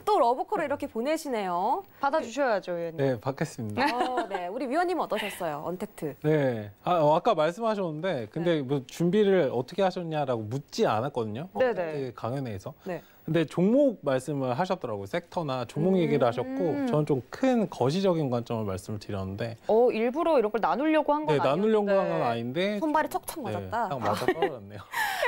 [SPEAKER 2] 또 러브콜을 이렇게 보내시네요.
[SPEAKER 3] 받아주셔야죠, 위원님.
[SPEAKER 5] 네, 받겠습니다.
[SPEAKER 2] 네, 우리 위원님은 어떠셨어요, 언택트?
[SPEAKER 5] 네, 아까 말씀하셨는데 근데 뭐 준비를 어떻게 하셨냐라고 묻지 않았거든요.
[SPEAKER 3] 네네.
[SPEAKER 5] 강연회에서.
[SPEAKER 2] 네.
[SPEAKER 5] 근데 종목 말씀을 하셨더라고요. 섹터나 종목 얘기를 하셨고 저는 좀 큰 거시적인 관점을 말씀을 드렸는데
[SPEAKER 3] 일부러 이런 걸 나누려고 한 건
[SPEAKER 5] 네, 나누려고 한 건 아닌데
[SPEAKER 2] 손발이 척척 맞았다.
[SPEAKER 5] 네, 딱 맞아 떨어졌네요.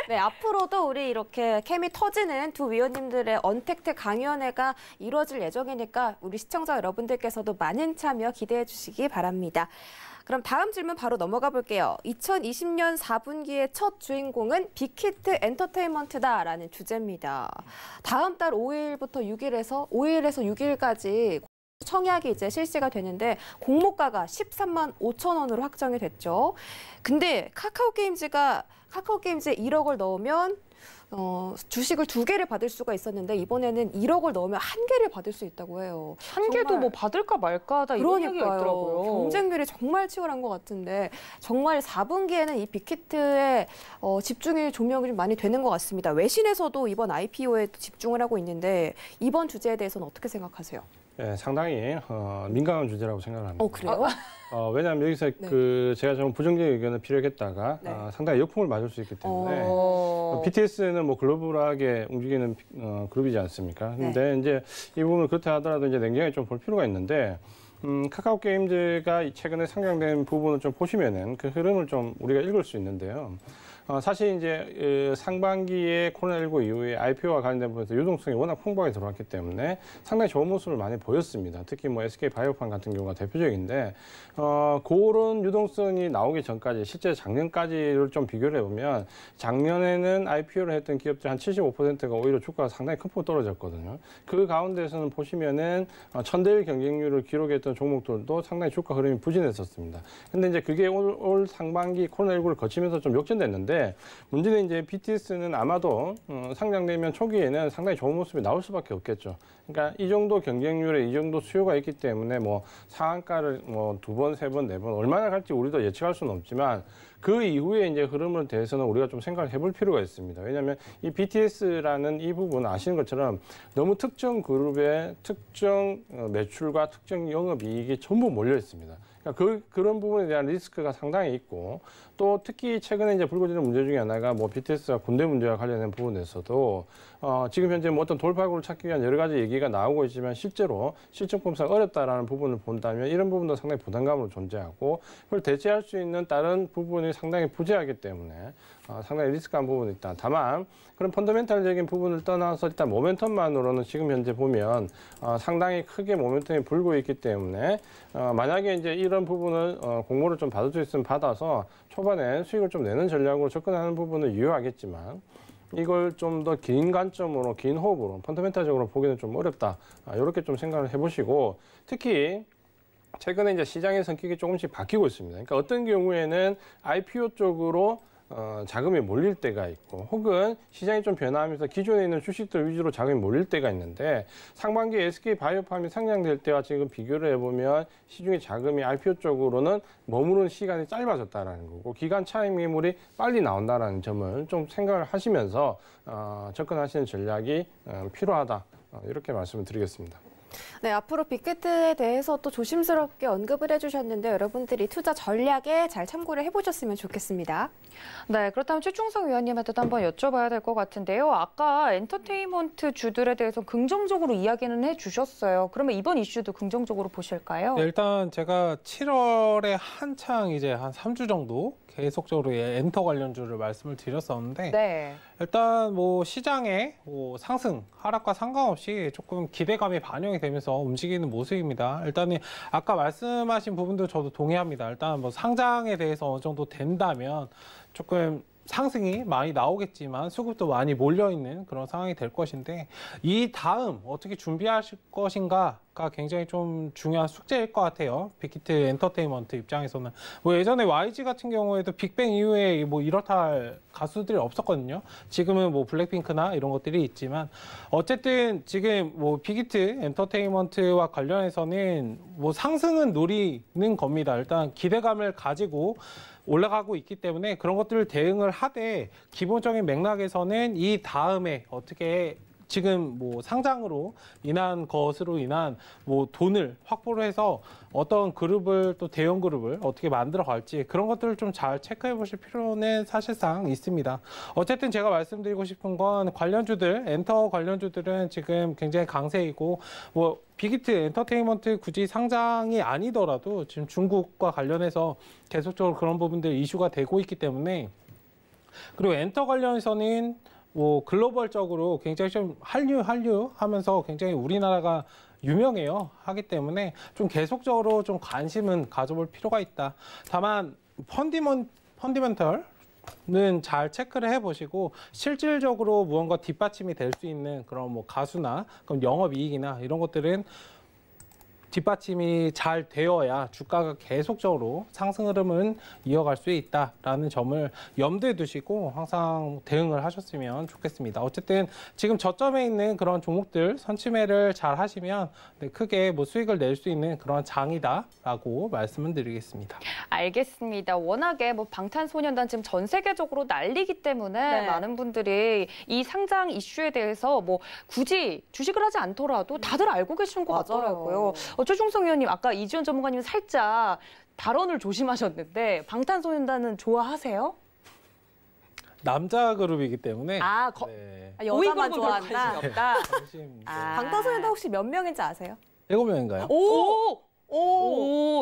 [SPEAKER 2] 네, 앞으로도 우리 이렇게 케미 터지는 두 위원님들의 언택트 강연회가 이루어질 예정이니까 우리 시청자 여러분들께서도 많은 참여 기대해 주시기 바랍니다. 그럼 다음 질문 바로 넘어가 볼게요. 2020년 4분기의 첫 주인공은 빅히트 엔터테인먼트다라는 주제입니다. 다음 달 5일부터 6일에서 6일까지 청약이 이제 실시가 되는데 공모가가 13만 5천 원으로 확정이 됐죠. 근데 카카오게임즈에 1억을 넣으면 주식을 2개를 받을 수가 있었는데 이번에는 1억을 넣으면 1개를 받을 수 있다고 해요.
[SPEAKER 3] 한 개도 뭐 받을까 말까하다 이런 얘기가 있더라고요.
[SPEAKER 2] 경쟁률이 정말 치열한 것 같은데 정말 4분기에는 이 빅히트에 집중이 조명이 좀 많이 되는 것 같습니다. 외신에서도 이번 IPO에 집중을 하고 있는데 이번 주제에 대해서는 어떻게 생각하세요?
[SPEAKER 4] 네, 상당히 민감한 주제라고 생각을 합니다.
[SPEAKER 2] 그래요?
[SPEAKER 4] 왜냐하면 여기서
[SPEAKER 2] 네.
[SPEAKER 4] 제가 좀 부정적인 의견을 피력했다가
[SPEAKER 2] 네.
[SPEAKER 4] 상당히 역풍을 맞을 수 있기 때문에 BTS는 뭐 글로벌하게 움직이는 그룹이지 않습니까? 근데 이제 이 부분을 그렇다 하더라도 이제 냉정하게 좀 볼 필요가 있는데 카카오 게임즈가 최근에 상장된 부분을 좀 보시면은 그 흐름을 좀 우리가 읽을 수 있는데요. 사실 이제 상반기에 코로나19 이후에 IPO와 관련된 부분에서 유동성이 워낙 풍부하게 들어왔기 때문에 상당히 좋은 모습을 많이 보였습니다. 특히 뭐 SK 바이오판 같은 경우가 대표적인데 그런 유동성이 나오기 전까지 실제 작년까지를 좀 비교를 해보면 작년에는 IPO를 했던 기업들 한 75%가 오히려 주가가 상당히 큰 폭으로 떨어졌거든요. 그 가운데서는 보시면은 1000대1 경쟁률을 기록했던 종목들도 상당히 주가 흐름이 부진했었습니다. 근데 이제 그게 올 상반기 코로나19를 거치면서 좀 역전됐는데 문제는 이제 BTS는 아마도 상장되면 초기에는 상당히 좋은 모습이 나올 수밖에 없겠죠. 그러니까 이 정도 경쟁률에 이 정도 수요가 있기 때문에 뭐 상한가를 뭐 2번, 3번, 4번 얼마나 갈지 우리도 예측할 수는 없지만 그 이후에 이제 흐름을 대해서는 우리가 좀 생각을 해볼 필요가 있습니다. 왜냐하면 이 BTS라는 이 부분은 아시는 것처럼 너무 특정 그룹의 특정 매출과 특정 영업이익이 전부 몰려 있습니다. 그러니까 그런 부분에 대한 리스크가 상당히 있고 또 특히 최근에 이제 불거지는 문제 중에 하나가 뭐 BTS가 군대 문제와 관련된 부분에서도 지금 현재 뭐 어떤 돌파구를 찾기 위한 여러 가지 얘기가 나오고 있지만 실제로 실적 검사가 어렵다라는 부분을 본다면 이런 부분도 상당히 부담감으로 존재하고 그걸 대체할 수 있는 다른 부분이 상당히 부재하기 때문에 상당히 리스크한 부분이 있다. 다만 그런 펀더멘탈적인 부분을 떠나서 일단 모멘텀만으로는 지금 현재 보면 상당히 크게 모멘텀이 불고 있기 때문에 만약에 이제 이런 부분을 공모를 좀 받을 수 있으면 받아서 초반에 수익을 좀 내는 전략으로 접근하는 부분을 유효하겠지만 이걸 좀 더 긴 관점으로 긴 호흡으로 펀더멘탈적으로 보기는 좀 어렵다. 이렇게 좀 생각을 해보시고 특히 최근에 이제 시장의 성격이 조금씩 바뀌고 있습니다. 그러니까 어떤 경우에는 IPO 쪽으로 자금이 몰릴 때가 있고 혹은 시장이 좀 변화하면서 기존에 있는 주식들 위주로 자금이 몰릴 때가 있는데 상반기 SK 바이오팜이 상장될 때와 지금 비교를 해보면 시중의 자금이 IPO 쪽으로는 머무르는 시간이 짧아졌다라는 거고 기간 차익 매물이 빨리 나온다라는 점을 좀 생각을 하시면서 접근하시는 전략이 필요하다 이렇게 말씀을 드리겠습니다.
[SPEAKER 2] 네, 앞으로 빅히트에 대해서 또 조심스럽게 언급을 해주셨는데 여러분들이 투자 전략에 잘 참고를 해보셨으면 좋겠습니다.
[SPEAKER 3] 네, 그렇다면 최충성 위원님한테도 한번 여쭤봐야 될 것 같은데요. 아까 엔터테인먼트 주들에 대해서 긍정적으로 이야기는 해주셨어요. 그러면 이번 이슈도 긍정적으로 보실까요?
[SPEAKER 5] 네, 일단 제가 7월에 한창 이제 한 3주 정도 계속적으로 엔터 관련주를 말씀을 드렸었는데
[SPEAKER 3] 네.
[SPEAKER 5] 일단 뭐 시장의 뭐 상승, 하락과 상관없이 조금 기대감이 반영이 되면서 움직이는 모습입니다. 일단은 아까 말씀하신 부분도 저도 동의합니다. 일단 뭐 상장에 대해서 어느 정도 된다면 조금 상승이 많이 나오겠지만 수급도 많이 몰려있는 그런 상황이 될 것인데 이 다음 어떻게 준비하실 것인가가 굉장히 좀 중요한 숙제일 것 같아요. 빅히트 엔터테인먼트 입장에서는 뭐 예전에 YG 같은 경우에도 빅뱅 이후에 뭐 이렇다 할 가수들이 없었거든요. 지금은 뭐 블랙핑크나 이런 것들이 있지만 어쨌든 지금 뭐 빅히트 엔터테인먼트와 관련해서는 뭐 상승은 노리는 겁니다. 일단 기대감을 가지고 올라가고 있기 때문에 그런 것들을 대응을 하되 기본적인 맥락에서는 이 다음에 어떻게 지금 뭐 상장으로 인한 것으로 인한 뭐 돈을 확보를 해서 어떤 그룹을 또 대형 그룹을 어떻게 만들어 갈지 그런 것들을 좀 잘 체크해 보실 필요는 사실상 있습니다. 어쨌든 제가 말씀드리고 싶은 건 관련주들, 엔터 관련주들은 지금 굉장히 강세이고 뭐 빅히트 엔터테인먼트 굳이 상장이 아니더라도 지금 중국과 관련해서 계속적으로 그런 부분들 이슈가 되고 있기 때문에 그리고 엔터 관련해서는 뭐 글로벌적으로 굉장히 좀 한류 하면서 굉장히 우리나라가 유명해요. 하기 때문에 좀 계속적으로 좀 관심은 가져볼 필요가 있다. 다만 펀디멘털 는 잘 체크를 해보시고 실질적으로 무언가 뒷받침이 될 수 있는 그런 뭐 가수나 그럼 영업이익이나 이런 것들은 뒷받침이 잘 되어야 주가가 계속적으로 상승 흐름은 이어갈 수 있다라는 점을 염두에 두시고 항상 대응을 하셨으면 좋겠습니다. 어쨌든 지금 저점에 있는 그런 종목들 선취매를 잘 하시면 크게 뭐 수익을 낼 수 있는 그런 장이다라고 말씀을 드리겠습니다.
[SPEAKER 3] 알겠습니다. 워낙에 뭐 방탄소년단 지금 전 세계적으로 난리기 때문에
[SPEAKER 2] 네.
[SPEAKER 3] 많은 분들이 이 상장 이슈에 대해서 뭐 굳이 주식을 하지 않더라도 다들 알고 계시는 것
[SPEAKER 2] 맞아요.
[SPEAKER 3] 같더라고요. 최종성 의원님, 아까 이지연 전문가님 살짝 발언을 조심하셨는데 방탄소년단은 좋아하세요?
[SPEAKER 5] 남자 그룹이기 때문에 네.
[SPEAKER 2] 여자만
[SPEAKER 3] 보이 그룹은 별
[SPEAKER 2] 좋아한다.
[SPEAKER 3] 관심이 없다.
[SPEAKER 5] 관심, 네.
[SPEAKER 2] 방탄소년단 혹시 몇 명인지 아세요?
[SPEAKER 5] 7명인가요?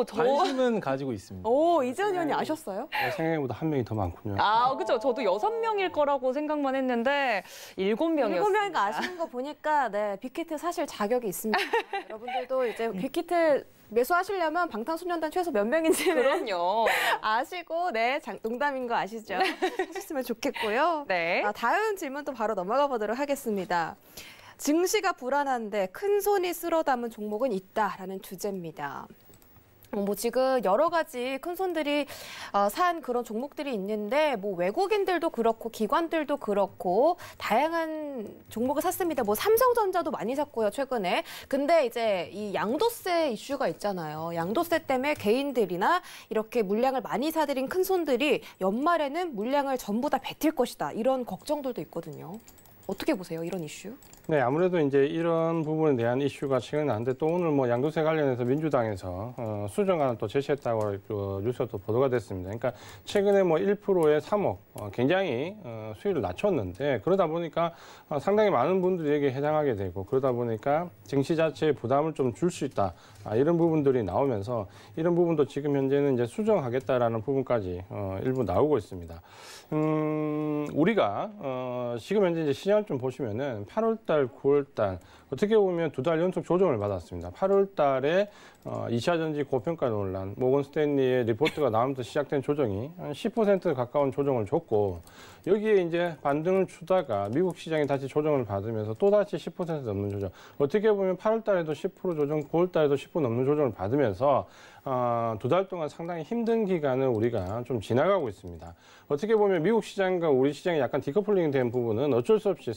[SPEAKER 5] 관심은 가지고 있습니다.
[SPEAKER 2] 이재현 의원님 아셨어요?
[SPEAKER 4] 생각보다 한 명이 더 많군요.
[SPEAKER 3] 그렇죠. 저도 6명일 거라고 생각만 했는데 7명이었어요.
[SPEAKER 2] 7명인가 아시는 거 보니까 네, 빅히트 사실 자격이 있습니다. 여러분들도 이제 빅히트 매수하시려면 방탄소년단 최소 몇 명인지는
[SPEAKER 3] 그럼요.
[SPEAKER 2] 아시고 네, 농담인 거 아시죠? 하셨으면 좋겠고요.
[SPEAKER 3] 네.
[SPEAKER 2] 다음 질문 또 바로 넘어가 보도록 하겠습니다. 증시가 불안한데 큰 손이 쓸어 담은 종목은 있다라는 주제입니다. 뭐 지금 여러 가지 큰 손들이 산 그런 종목들이 있는데 뭐 외국인들도 그렇고 기관들도 그렇고 다양한 종목을 샀습니다. 뭐 삼성전자도 많이 샀고요, 최근에. 근데 이제 이 양도세 이슈가 있잖아요. 양도세 때문에 개인들이나 이렇게 물량을 많이 사들인 큰 손들이 연말에는 물량을 전부 다 뱉을 것이다. 이런 걱정들도 있거든요. 어떻게 보세요, 이런 이슈?
[SPEAKER 4] 네, 아무래도 이제 이런 부분에 대한 이슈가 최근에 나는데 또 오늘 뭐 양도세 관련해서 민주당에서 수정안을 또 제시했다고 뉴스가 또 보도가 됐습니다. 그러니까 최근에 뭐 1%에 3억 굉장히 수위를 낮췄는데 그러다 보니까 상당히 많은 분들에게 해당하게 되고 그러다 보니까 증시 자체에 부담을 좀 줄 수 있다. 이런 부분들이 나오면서 이런 부분도 지금 현재는 이제 수정하겠다라는 부분까지 일부 나오고 있습니다. 우리가 지금 현재 이제 시장을 좀 보시면은 8월달, 9월달 어떻게 보면 2달 연속 조정을 받았습니다. 8월달에 2차 전지 고평가 논란, 모건 스탠리의 리포트가 나오면서 시작된 조정이 한 10% 가까운 조정을 줬고 여기에 이제 반등을 주다가 미국 시장이 다시 조정을 받으면서 또 다시 10% 넘는 조정. 어떻게 보면 8월달에도 10% 조정, 9월달에도 10% 넘는 조정을 받으면서 2달 동안 상당히 힘든 기간을 우리가 좀 지나가고 있습니다. 어떻게 보면 미국 시장과 우리 시장이 약간 디커플링 된 부분은 어쩔 수 없이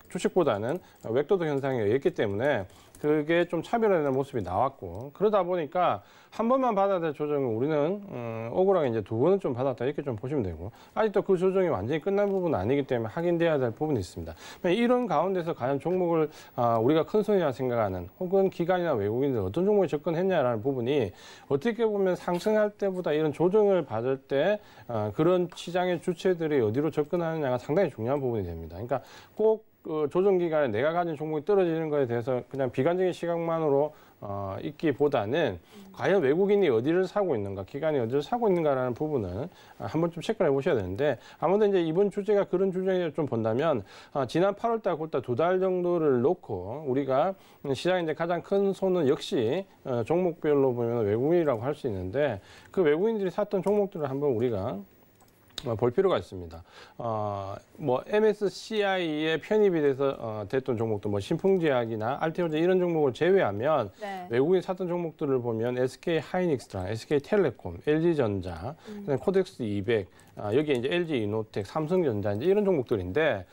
[SPEAKER 4] 주식보다는 웹도덕 현상에 의했기 때문에 그게 좀 차별화되는 모습이 나왔고 그러다 보니까 한 번만 받아야 될 조정을 우리는 억울하게 이제 2번은 좀 받았다 이렇게 좀 보시면 되고 아직도 그 조정이 완전히 끝난 부분은 아니기 때문에 확인돼야 될 부분이 있습니다. 이런 가운데서 과연 종목을 우리가 큰 손이라 생각하는 혹은 기관이나 외국인들 어떤 종목에 접근했냐라는 부분이 어떻게 보면 상승할 때보다 이런 조정을 받을 때 그런 시장의 주체들이 어디로 접근하느냐가 상당히 중요한 부분이 됩니다. 그러니까 꼭 조정 기간에 내가 가진 종목이 떨어지는 거에 대해서 그냥 비관적인 시각만으로 있기보다는 과연 외국인이 어디를 사고 있는가, 기관이 어디를 사고 있는가라는 부분을 한번 좀 체크해 보셔야 되는데 아무래도 이제 이번 주제가 그런 주제를 좀 본다면 지난 8월달, 9월달 2달 정도를 놓고 우리가 시장의 이제 가장 큰 손은 역시 종목별로 보면 외국인이라고 할 수 있는데 그 외국인들이 샀던 종목들을 한번 우리가 볼 필요가 있습니다. 뭐 MSCI에 편입이 돼서 됐던 종목도 뭐 신풍제약이나 알테오제 이런 종목을 제외하면
[SPEAKER 2] 네.
[SPEAKER 4] 외국인 샀던 종목들을 보면 SK 하이닉스랑 SK 텔레콤, LG전자, 코덱스 200, 여기에 이제 LG 이노텍, 삼성전자 이제 이런 종목들인데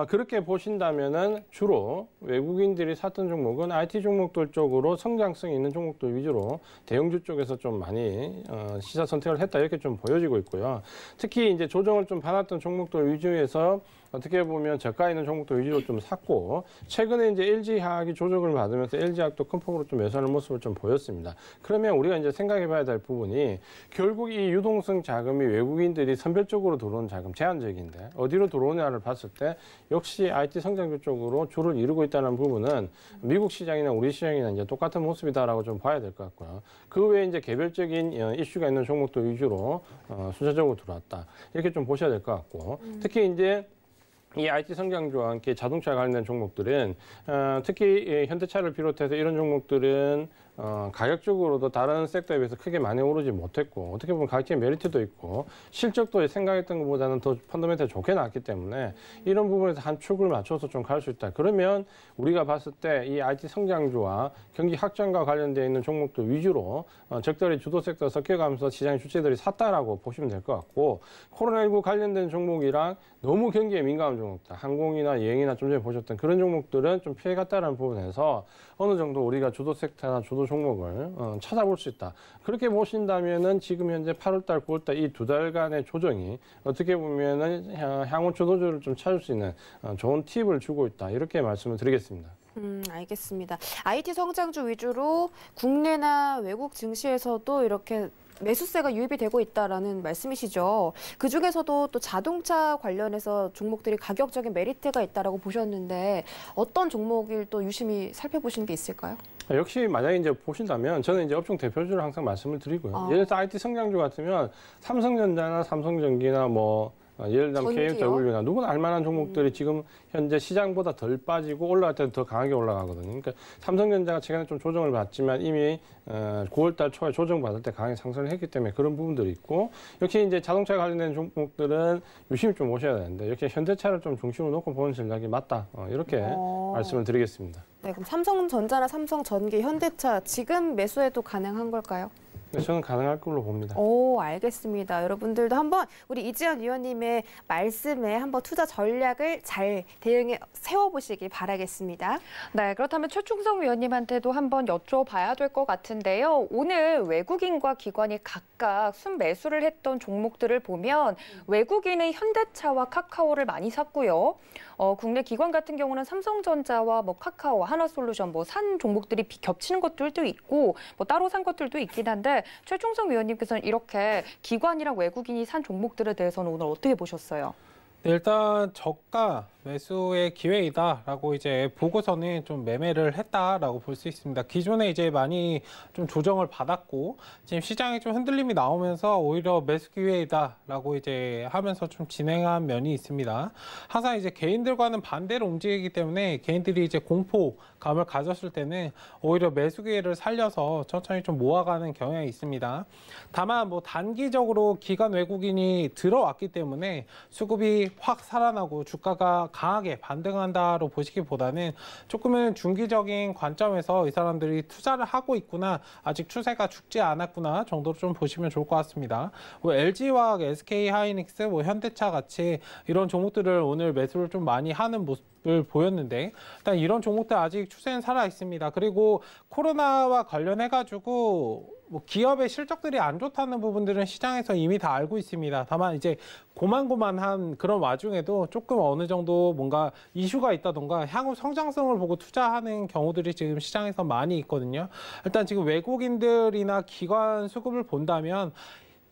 [SPEAKER 4] 그렇게 보신다면은 주로 외국인들이 샀던 종목은 IT 종목들 쪽으로 성장성 있는 종목들 위주로 대형주 쪽에서 좀 많이 시사 선택을 했다 이렇게 좀 보여지고 있고요. 특히 이제 조정을 좀 받았던 종목들 위주에서 어떻게 보면 저가 있는 종목들 위주로 좀 샀고 최근에 이제 LG화학이 조정을 받으면서 LG화학도 큰 폭으로 좀 매수하는 모습을 좀 보였습니다. 그러면 우리가 이제 생각해봐야 될 부분이 결국 이 유동성 자금이 외국인들이 선별적으로 들어오는 자금 제한적인데 어디로 들어오냐를 봤을 때 역시 IT 성장주 쪽으로 주를 이루고 있다는 부분은 미국 시장이나 우리 시장이나 이제 똑같은 모습이다라고 좀 봐야 될 것 같고요. 그 외에 이제 개별적인 이슈가 있는 종목들 위주로 순차적으로 들어왔다 이렇게 좀 보셔야 될 것 같고 특히 이제 이 IT 성장주와 함께 자동차 관련된 종목들은 특히 현대차를 비롯해서 이런 종목들은 가격적으로도 다른 섹터에 비해서 크게 많이 오르지 못했고 어떻게 보면 가격적인 메리트도 있고 실적도 생각했던 것보다는 더 펀더멘털 좋게 나왔기 때문에 이런 부분에서 한 축을 맞춰서 좀 갈 수 있다. 그러면 우리가 봤을 때 이 IT 성장주와 경기 확장과 관련되어 있는 종목들 위주로 적절히 주도 섹터 섞여가면서 시장의 주체들이 샀다라고 보시면 될 것 같고 코로나19 관련된 종목이랑 너무 경기에 민감한 종목들, 항공이나 여행이나 좀 전에 보셨던 그런 종목들은 좀 피해갔다라는 부분에서 어느 정도 우리가 주도 섹터나 주도 종목을 찾아볼 수 있다. 그렇게 보신다면은 지금 현재 8월달, 9월달 이 두 달간의 조정이 어떻게 보면은 향후 주도주를 좀 찾을 수 있는 좋은 팁을 주고 있다. 이렇게 말씀을 드리겠습니다.
[SPEAKER 2] 알겠습니다. IT 성장주 위주로 국내나 외국 증시에서도 이렇게 매수세가 유입이 되고 있다라는 말씀이시죠. 그중에서도 또 자동차 관련해서 종목들이 가격적인 메리트가 있다라고 보셨는데 어떤 종목을 또 유심히 살펴보시는 게 있을까요?
[SPEAKER 4] 역시 만약에 이제 보신다면 저는 이제 업종 대표주를 항상 말씀을 드리고요. 예를 들어 IT 성장주 같으면 삼성전자나 삼성전기나 예를 들면 KFW나 누구나 알만한 종목들이 지금 현재 시장보다 덜 빠지고 올라갈 때도 더 강하게 올라가거든요. 그러니까 삼성전자가 최근에 좀 조정을 받지만 이미 9월달 초에 조정받을 때 강하게 상승을 했기 때문에 그런 부분들이 있고 역시 이제 자동차 관련된 종목들은 유심히 좀 보셔야 되는데 역시 현대차를 좀 중심으로 놓고 보는 전략이 맞다. 이렇게 말씀을 드리겠습니다.
[SPEAKER 2] 네, 그럼 삼성전자나 삼성전기, 현대차 지금 매수해도 가능한 걸까요?
[SPEAKER 4] 네, 저는 가능할 걸로 봅니다.
[SPEAKER 2] 오, 알겠습니다. 여러분들도 한번 우리 이지연 위원님의 말씀에 한번 투자 전략을 잘 대응해 세워보시길 바라겠습니다.
[SPEAKER 3] 네, 그렇다면 최충성 위원님한테도 한번 여쭤봐야 될 것 같은데요. 오늘 외국인과 기관이 각각 순매수를 했던 종목들을 보면 외국인의 현대차와 카카오를 많이 샀고요. 국내 기관 같은 경우는 삼성전자와 카카오, 하나솔루션 산 종목들이 겹치는 것들도 있고 따로 산 것들도 있긴 한데 최충성 위원님께서는 이렇게 기관이랑 외국인이 산 종목들에 대해서는 오늘 어떻게 보셨어요?
[SPEAKER 5] 네, 일단 저가 매수의 기회이다라고 이제 보고서는 좀 매매를 했다라고 볼 수 있습니다. 기존에 이제 많이 좀 조정을 받았고 지금 시장에 좀 흔들림이 나오면서 오히려 매수 기회이다라고 이제 하면서 좀 진행한 면이 있습니다. 항상 이제 개인들과는 반대로 움직이기 때문에 개인들이 이제 공포감을 가졌을 때는 오히려 매수 기회를 살려서 천천히 좀 모아가는 경향이 있습니다. 다만 단기적으로 기관 외국인이 들어왔기 때문에 수급이 확 살아나고 주가가 강하게 반등한다로 보시기보다는 조금은 중기적인 관점에서 이 사람들이 투자를 하고 있구나, 아직 추세가 죽지 않았구나 정도로 좀 보시면 좋을 것 같습니다. LG화학, SK하이닉스, 현대차 같이 이런 종목들을 오늘 매수를 좀 많이 하는 모습을 보였는데 일단 이런 종목들 아직 추세는 살아 있습니다. 그리고 코로나와 관련해가지고 기업의 실적들이 안 좋다는 부분들은 시장에서 이미 다 알고 있습니다. 다만 이제 고만고만한 그런 와중에도 조금 어느 정도 뭔가 이슈가 있다던가 향후 성장성을 보고 투자하는 경우들이 지금 시장에서 많이 있거든요. 일단 지금 외국인들이나 기관 수급을 본다면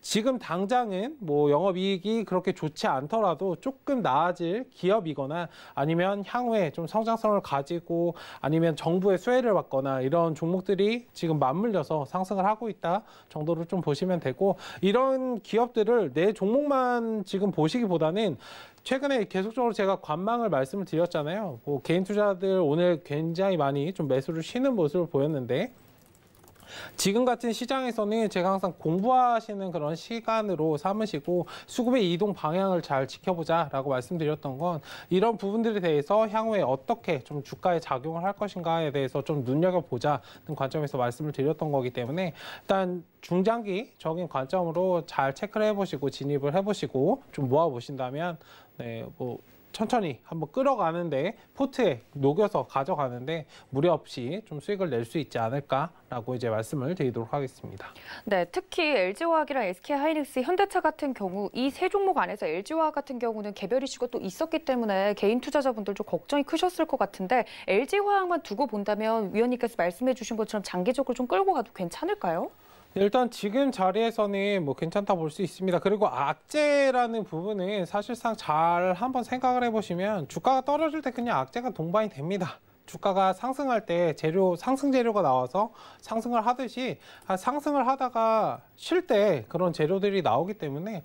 [SPEAKER 5] 지금 당장은 영업이익이 그렇게 좋지 않더라도 조금 나아질 기업이거나 아니면 향후에 좀 성장성을 가지고 아니면 정부의 수혜를 받거나 이런 종목들이 지금 맞물려서 상승을 하고 있다 정도로 좀 보시면 되고, 이런 기업들을 내 종목만 지금 보시기보다는 최근에 계속적으로 제가 관망을 말씀을 드렸잖아요. 개인 투자들 오늘 굉장히 많이 좀 매수를 쉬는 모습을 보였는데 지금 같은 시장에서는 제가 항상 공부하시는 그런 시간으로 삼으시고 수급의 이동 방향을 잘 지켜보자라고 말씀드렸던 건 이런 부분들에 대해서 향후에 어떻게 좀 주가에 작용을 할 것인가에 대해서 좀 눈여겨보자는 관점에서 말씀을 드렸던 거기 때문에 일단 중장기적인 관점으로 잘 체크를 해보시고 진입을 해보시고 좀 모아보신다면 천천히 한번 끌어가는데 포트에 녹여서 가져가는데 무리 없이 좀 수익을 낼 수 있지 않을까라고 이제 말씀을 드리도록 하겠습니다.
[SPEAKER 3] 네, 특히 LG화학이랑 SK하이닉스, 현대차 같은 경우 이 세 종목 안에서 LG화학 같은 경우는 개별 이슈가 또 있었기 때문에 개인 투자자분들 좀 걱정이 크셨을 것 같은데 LG화학만 두고 본다면 위원님께서 말씀해 주신 것처럼 장기적으로 좀 끌고 가도 괜찮을까요?
[SPEAKER 5] 일단 지금 자리에서는 괜찮다 볼 수 있습니다. 그리고 악재라는 부분은 사실상 잘 한번 생각을 해보시면 주가가 떨어질 때 그냥 악재가 동반이 됩니다. 주가가 상승할 때 상승 재료가 나와서 상승을 하듯이 상승을 하다가 쉴 때 그런 재료들이 나오기 때문에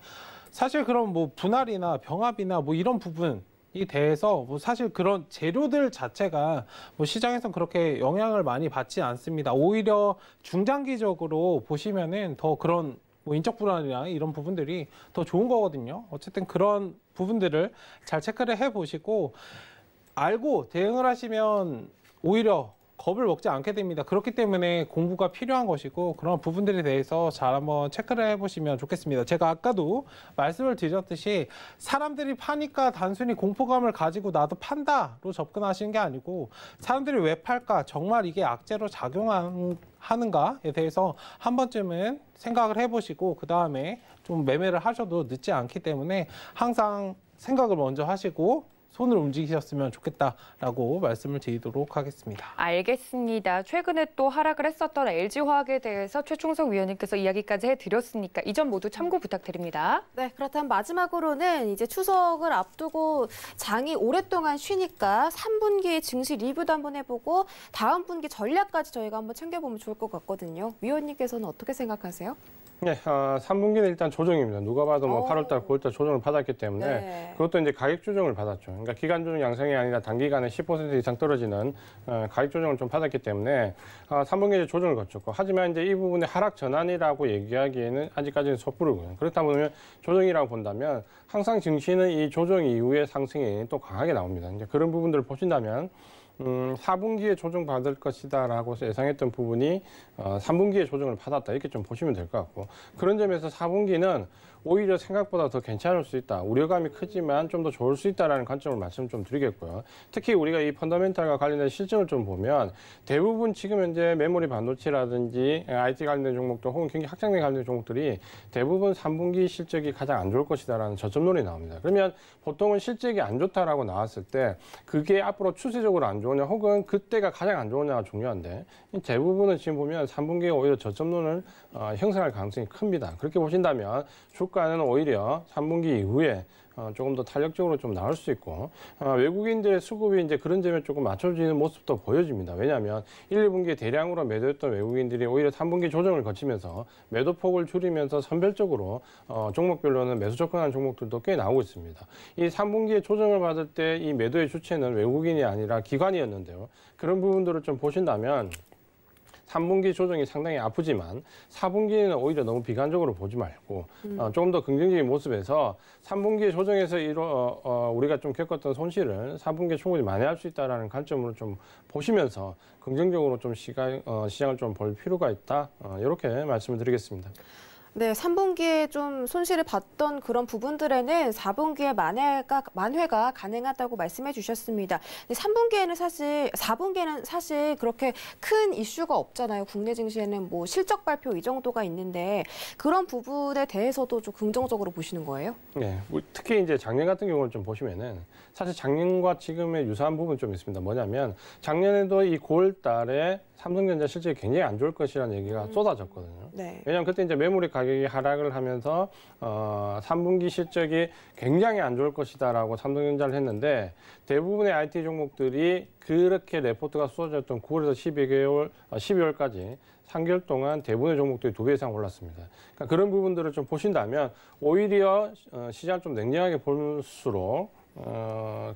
[SPEAKER 5] 사실 그런 분할이나 병합이나 이런 부분 대해서 뭐 사실 그런 재료들 자체가 뭐 시장에서 그렇게 영향을 많이 받지 않습니다. 오히려 중장기적으로 보시면은 더 그런 뭐 인적 불안이나 이런 부분들이 더 좋은 거거든요. 어쨌든 그런 부분들을 잘 체크를 해보시고 알고 대응을 하시면 오히려 겁을 먹지 않게 됩니다. 그렇기 때문에 공부가 필요한 것이고 그런 부분들에 대해서 잘 한번 체크를 해보시면 좋겠습니다. 제가 아까도 말씀을 드렸듯이 사람들이 파니까 단순히 공포감을 가지고 나도 판다로 접근하시는 게 아니고 사람들이 왜 팔까? 정말 이게 악재로 작용하는가에 대해서 한 번쯤은 생각을 해보시고 그 다음에 좀 매매를 하셔도 늦지 않기 때문에 항상 생각을 먼저 하시고 손을 움직이셨으면 좋겠다라고 말씀을 드리도록 하겠습니다.
[SPEAKER 3] 알겠습니다. 최근에 또 하락을 했었던 LG화학에 대해서 최충석 위원님께서 이야기까지 해드렸으니까 이 점 모두 참고 부탁드립니다.
[SPEAKER 2] 네, 그렇다면 마지막으로는 이제 추석을 앞두고 장이 오랫동안 쉬니까 3분기 증시 리뷰도 한번 해보고 다음 분기 전략까지 저희가 한번 챙겨보면 좋을 것 같거든요. 위원님께서는 어떻게 생각하세요?
[SPEAKER 4] 네, 3분기는 일단 조정입니다. 누가 봐도 뭐 8월달, 9월달 조정을 받았기 때문에
[SPEAKER 2] 네.
[SPEAKER 4] 그것도 이제 가격 조정을 받았죠. 그러니까 기간 조정 양상이 아니라 단기간에 10% 이상 떨어지는 가격 조정을 좀 받았기 때문에 3분기에 이제 조정을 거쳤고 하지만 이제 이 부분의 하락 전환이라고 얘기하기에는 아직까지는 섣부르고요. 그렇다 보면 조정이라고 본다면 항상 증시는 이 조정 이후에 상승이 또 강하게 나옵니다. 이제 그런 부분들을 보신다면 4분기에 조정받을 것이다라고 예상했던 부분이 3분기에 조정을 받았다 이렇게 좀 보시면 될 것 같고 그런 점에서 4분기는 오히려 생각보다 더 괜찮을 수 있다. 우려감이 크지만 좀 더 좋을 수 있다라는 관점을 말씀 좀 드리겠고요. 특히 우리가 이 펀더멘탈과 관련된 실적을 좀 보면 대부분 지금 현재 메모리 반도체라든지 IT 관련된 종목들 혹은 경기 확장력 관련된 종목들이 대부분 3분기 실적이 가장 안 좋을 것이다라는 저점론이 나옵니다. 그러면 보통은 실적이 안 좋다라고 나왔을 때 그게 앞으로 추세적으로 안 좋으냐 혹은 그때가 가장 안 좋으냐가 중요한데 대부분은 지금 보면 3분기에 오히려 저점론을 형성할 가능성이 큽니다. 그렇게 보신다면 주가는 오히려 3분기 이후에 조금 더 탄력적으로 좀 나올 수 있고 외국인들의 수급이 이제 그런 점에 조금 맞춰지는 모습도 보여집니다. 왜냐하면 1, 2분기에 대량으로 매도했던 외국인들이 오히려 3분기 조정을 거치면서 매도폭을 줄이면서 선별적으로 종목별로는 매수 접근하는 종목들도 꽤 나오고 있습니다. 이 3분기에 조정을 받을 때 이 매도의 주체는 외국인이 아니라 기관이었는데요. 그런 부분들을 좀 보신다면 3분기 조정이 상당히 아프지만 4분기는 오히려 너무 비관적으로 보지 말고 조금 더 긍정적인 모습에서 3분기에 조정에서 우리가 좀 겪었던 손실을 4분기에 충분히 만회할 수 있다는 관점으로 좀 보시면서 긍정적으로 좀 시장을 좀 볼 필요가 있다. 이렇게 말씀을 드리겠습니다.
[SPEAKER 2] 네, 3분기에 좀 손실을 봤던 그런 부분들에는 4분기에 만회가 가능하다고 말씀해 주셨습니다. 4분기에는 사실 그렇게 큰 이슈가 없잖아요. 국내 증시에는 뭐 실적 발표 이 정도가 있는데 그런 부분에 대해서도 좀 긍정적으로 보시는 거예요?
[SPEAKER 4] 네, 특히 이제 작년 같은 경우를 좀 보시면은 사실 작년과 지금의 유사한 부분이 좀 있습니다. 뭐냐면 작년에도 이 9월 달에 삼성전자 실적이 굉장히 안 좋을 것이라는 얘기가 쏟아졌거든요.
[SPEAKER 2] 네.
[SPEAKER 4] 왜냐하면 그때 이제 메모리 가격이 하락을 하면서 3분기 실적이 굉장히 안 좋을 것이다라고 삼성전자를 했는데 대부분의 IT 종목들이 그렇게 레포트가 쏟아졌던 9월에서 12월까지 3개월 동안 대부분의 종목들이 2배 이상 올랐습니다. 그러니까 그런 부분들을 좀 보신다면 오히려 시장을 좀 냉정하게 볼수록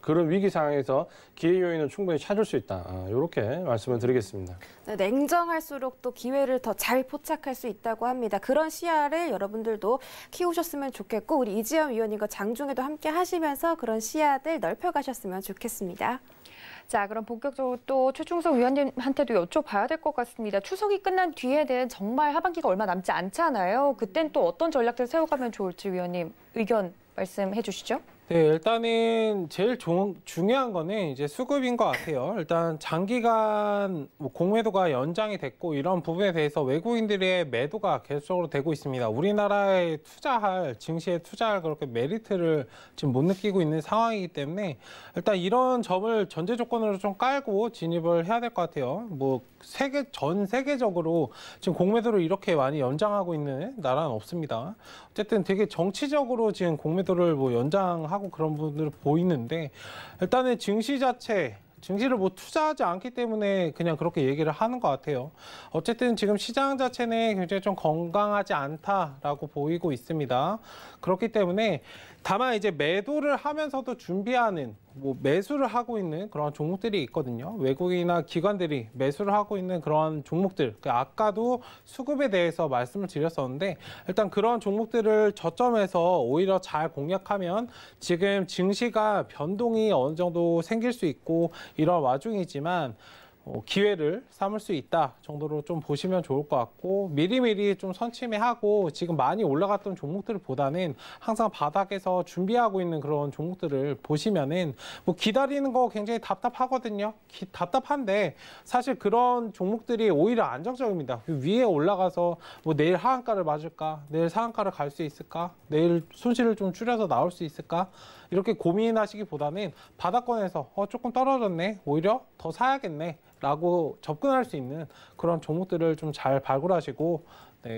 [SPEAKER 4] 그런 위기 상황에서 기회 요인을 충분히 찾을 수 있다. 이렇게 말씀을 드리겠습니다.
[SPEAKER 2] 네, 냉정할수록 또 기회를 더 잘 포착할 수 있다고 합니다. 그런 시야를 여러분들도 키우셨으면 좋겠고 우리 이지연 위원님과 장중에도 함께 하시면서 그런 시야들 넓혀가셨으면 좋겠습니다.
[SPEAKER 3] 자, 그럼 본격적으로 또 최충석 위원님한테도 여쭤봐야 될 것 같습니다. 추석이 끝난 뒤에는 정말 하반기가 얼마 남지 않잖아요. 그땐 또 어떤 전략들 세워가면 좋을지 위원님 의견 말씀해 주시죠.
[SPEAKER 5] 네, 일단은 제일 중요한 거는 이제 수급인 것 같아요. 일단 장기간 공매도가 연장이 됐고 이런 부분에 대해서 외국인들의 매도가 계속적으로 되고 있습니다. 우리나라에 증시에 투자할 그렇게 메리트를 지금 못 느끼고 있는 상황이기 때문에 일단 이런 점을 전제 조건으로 좀 깔고 진입을 해야 될 것 같아요. 뭐 전 세계적으로 지금 공매도를 이렇게 많이 연장하고 있는 나라는 없습니다. 어쨌든 되게 정치적으로 지금 공매도를 뭐 연장하고 그런 분들을 보이는데 일단은 증시를 뭐 투자하지 않기 때문에 그냥 그렇게 얘기를 하는 것 같아요. 어쨌든 지금 시장 자체는 굉장히 좀 건강하지 않다라고 보이고 있습니다. 그렇기 때문에 다만 이제 매도를 하면서도 준비하는 뭐 매수를 하고 있는 그런 종목들이 있거든요. 외국인이나 기관들이 매수를 하고 있는 그런 종목들. 아까도 수급에 대해서 말씀을 드렸었는데 일단 그런 종목들을 저점에서 오히려 잘 공략하면 지금 증시가 변동이 어느 정도 생길 수 있고 이런 와중이지만 기회를 삼을 수 있다 정도로 좀 보시면 좋을 것 같고 미리미리 좀 선침해하고 지금 많이 올라갔던 종목들보다는 항상 바닥에서 준비하고 있는 그런 종목들을 보시면은 뭐 기다리는 거 굉장히 답답하거든요. 답답한데 사실 그런 종목들이 오히려 안정적입니다. 위에 올라가서 뭐 내일 하한가를 맞을까? 내일 상한가를 갈 수 있을까? 내일 손실을 좀 줄여서 나올 수 있을까? 이렇게 고민하시기보다는 바닥권에서 조금 떨어졌네. 오히려 더 사야겠네. 라고 접근할 수 있는 그런 종목들을 좀 잘 발굴하시고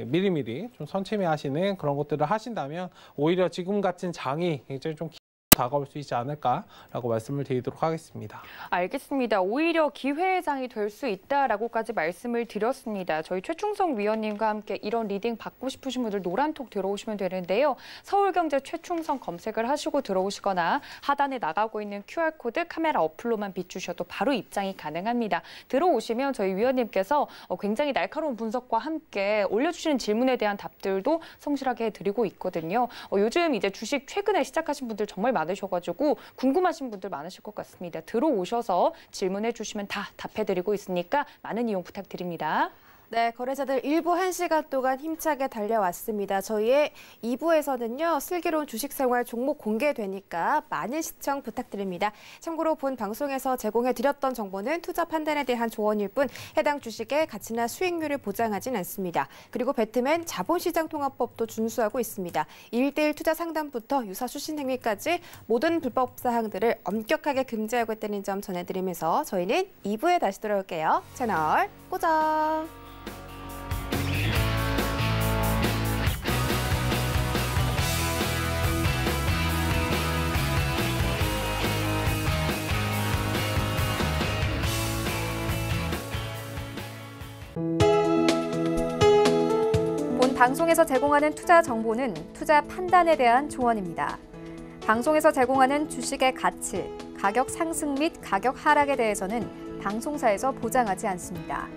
[SPEAKER 5] 미리미리 좀 선침해 하시는 그런 것들을 하신다면 오히려 지금 같은 장이 굉장히 좀 다가올 수 있지 않을까라고 말씀을 드리도록 하겠습니다.
[SPEAKER 3] 알겠습니다. 오히려 기회의 장이 될 수 있다라고까지 말씀을 드렸습니다. 저희 최충성 위원님과 함께 이런 리딩 받고 싶으신 분들 노란톡 들어오시면 되는데요. 서울경제 최충성 검색을 하시고 들어오시거나 하단에 나가고 있는 QR코드 카메라 어플로만 비추셔도 바로 입장이 가능합니다. 들어오시면 저희 위원님께서 굉장히 날카로운 분석과 함께 올려주시는 질문에 대한 답들도 성실하게 해드리고 있거든요. 요즘 이제 주식 최근에 시작하신 분들 정말 많으셔가지고 궁금하신 분들 많으실 것 같습니다. 들어오셔서 질문해 주시면 다 답해드리고 있으니까 많은 이용 부탁드립니다.
[SPEAKER 2] 네, 거래자들 일부 1시간 동안 힘차게 달려왔습니다. 저희의 2부에서는요, 슬기로운 주식생활 종목 공개되니까 많은 시청 부탁드립니다. 참고로 본 방송에서 제공해드렸던 정보는 투자 판단에 대한 조언일 뿐 해당 주식의 가치나 수익률을 보장하진 않습니다. 그리고 배트맨 자본시장통합법도 준수하고 있습니다. 1:1 투자 상담부터 유사 수신 행위까지 모든 불법 사항들을 엄격하게 금지하고 있다는 점 전해드리면서 저희는 2부에 다시 돌아올게요. 채널 고정!
[SPEAKER 1] 본 방송에서 제공하는 투자 정보는 투자 판단에 대한 조언입니다. 방송에서 제공하는 주식의 가치, 가격 상승 및 가격 하락에 대해서는 방송사에서 보장하지 않습니다.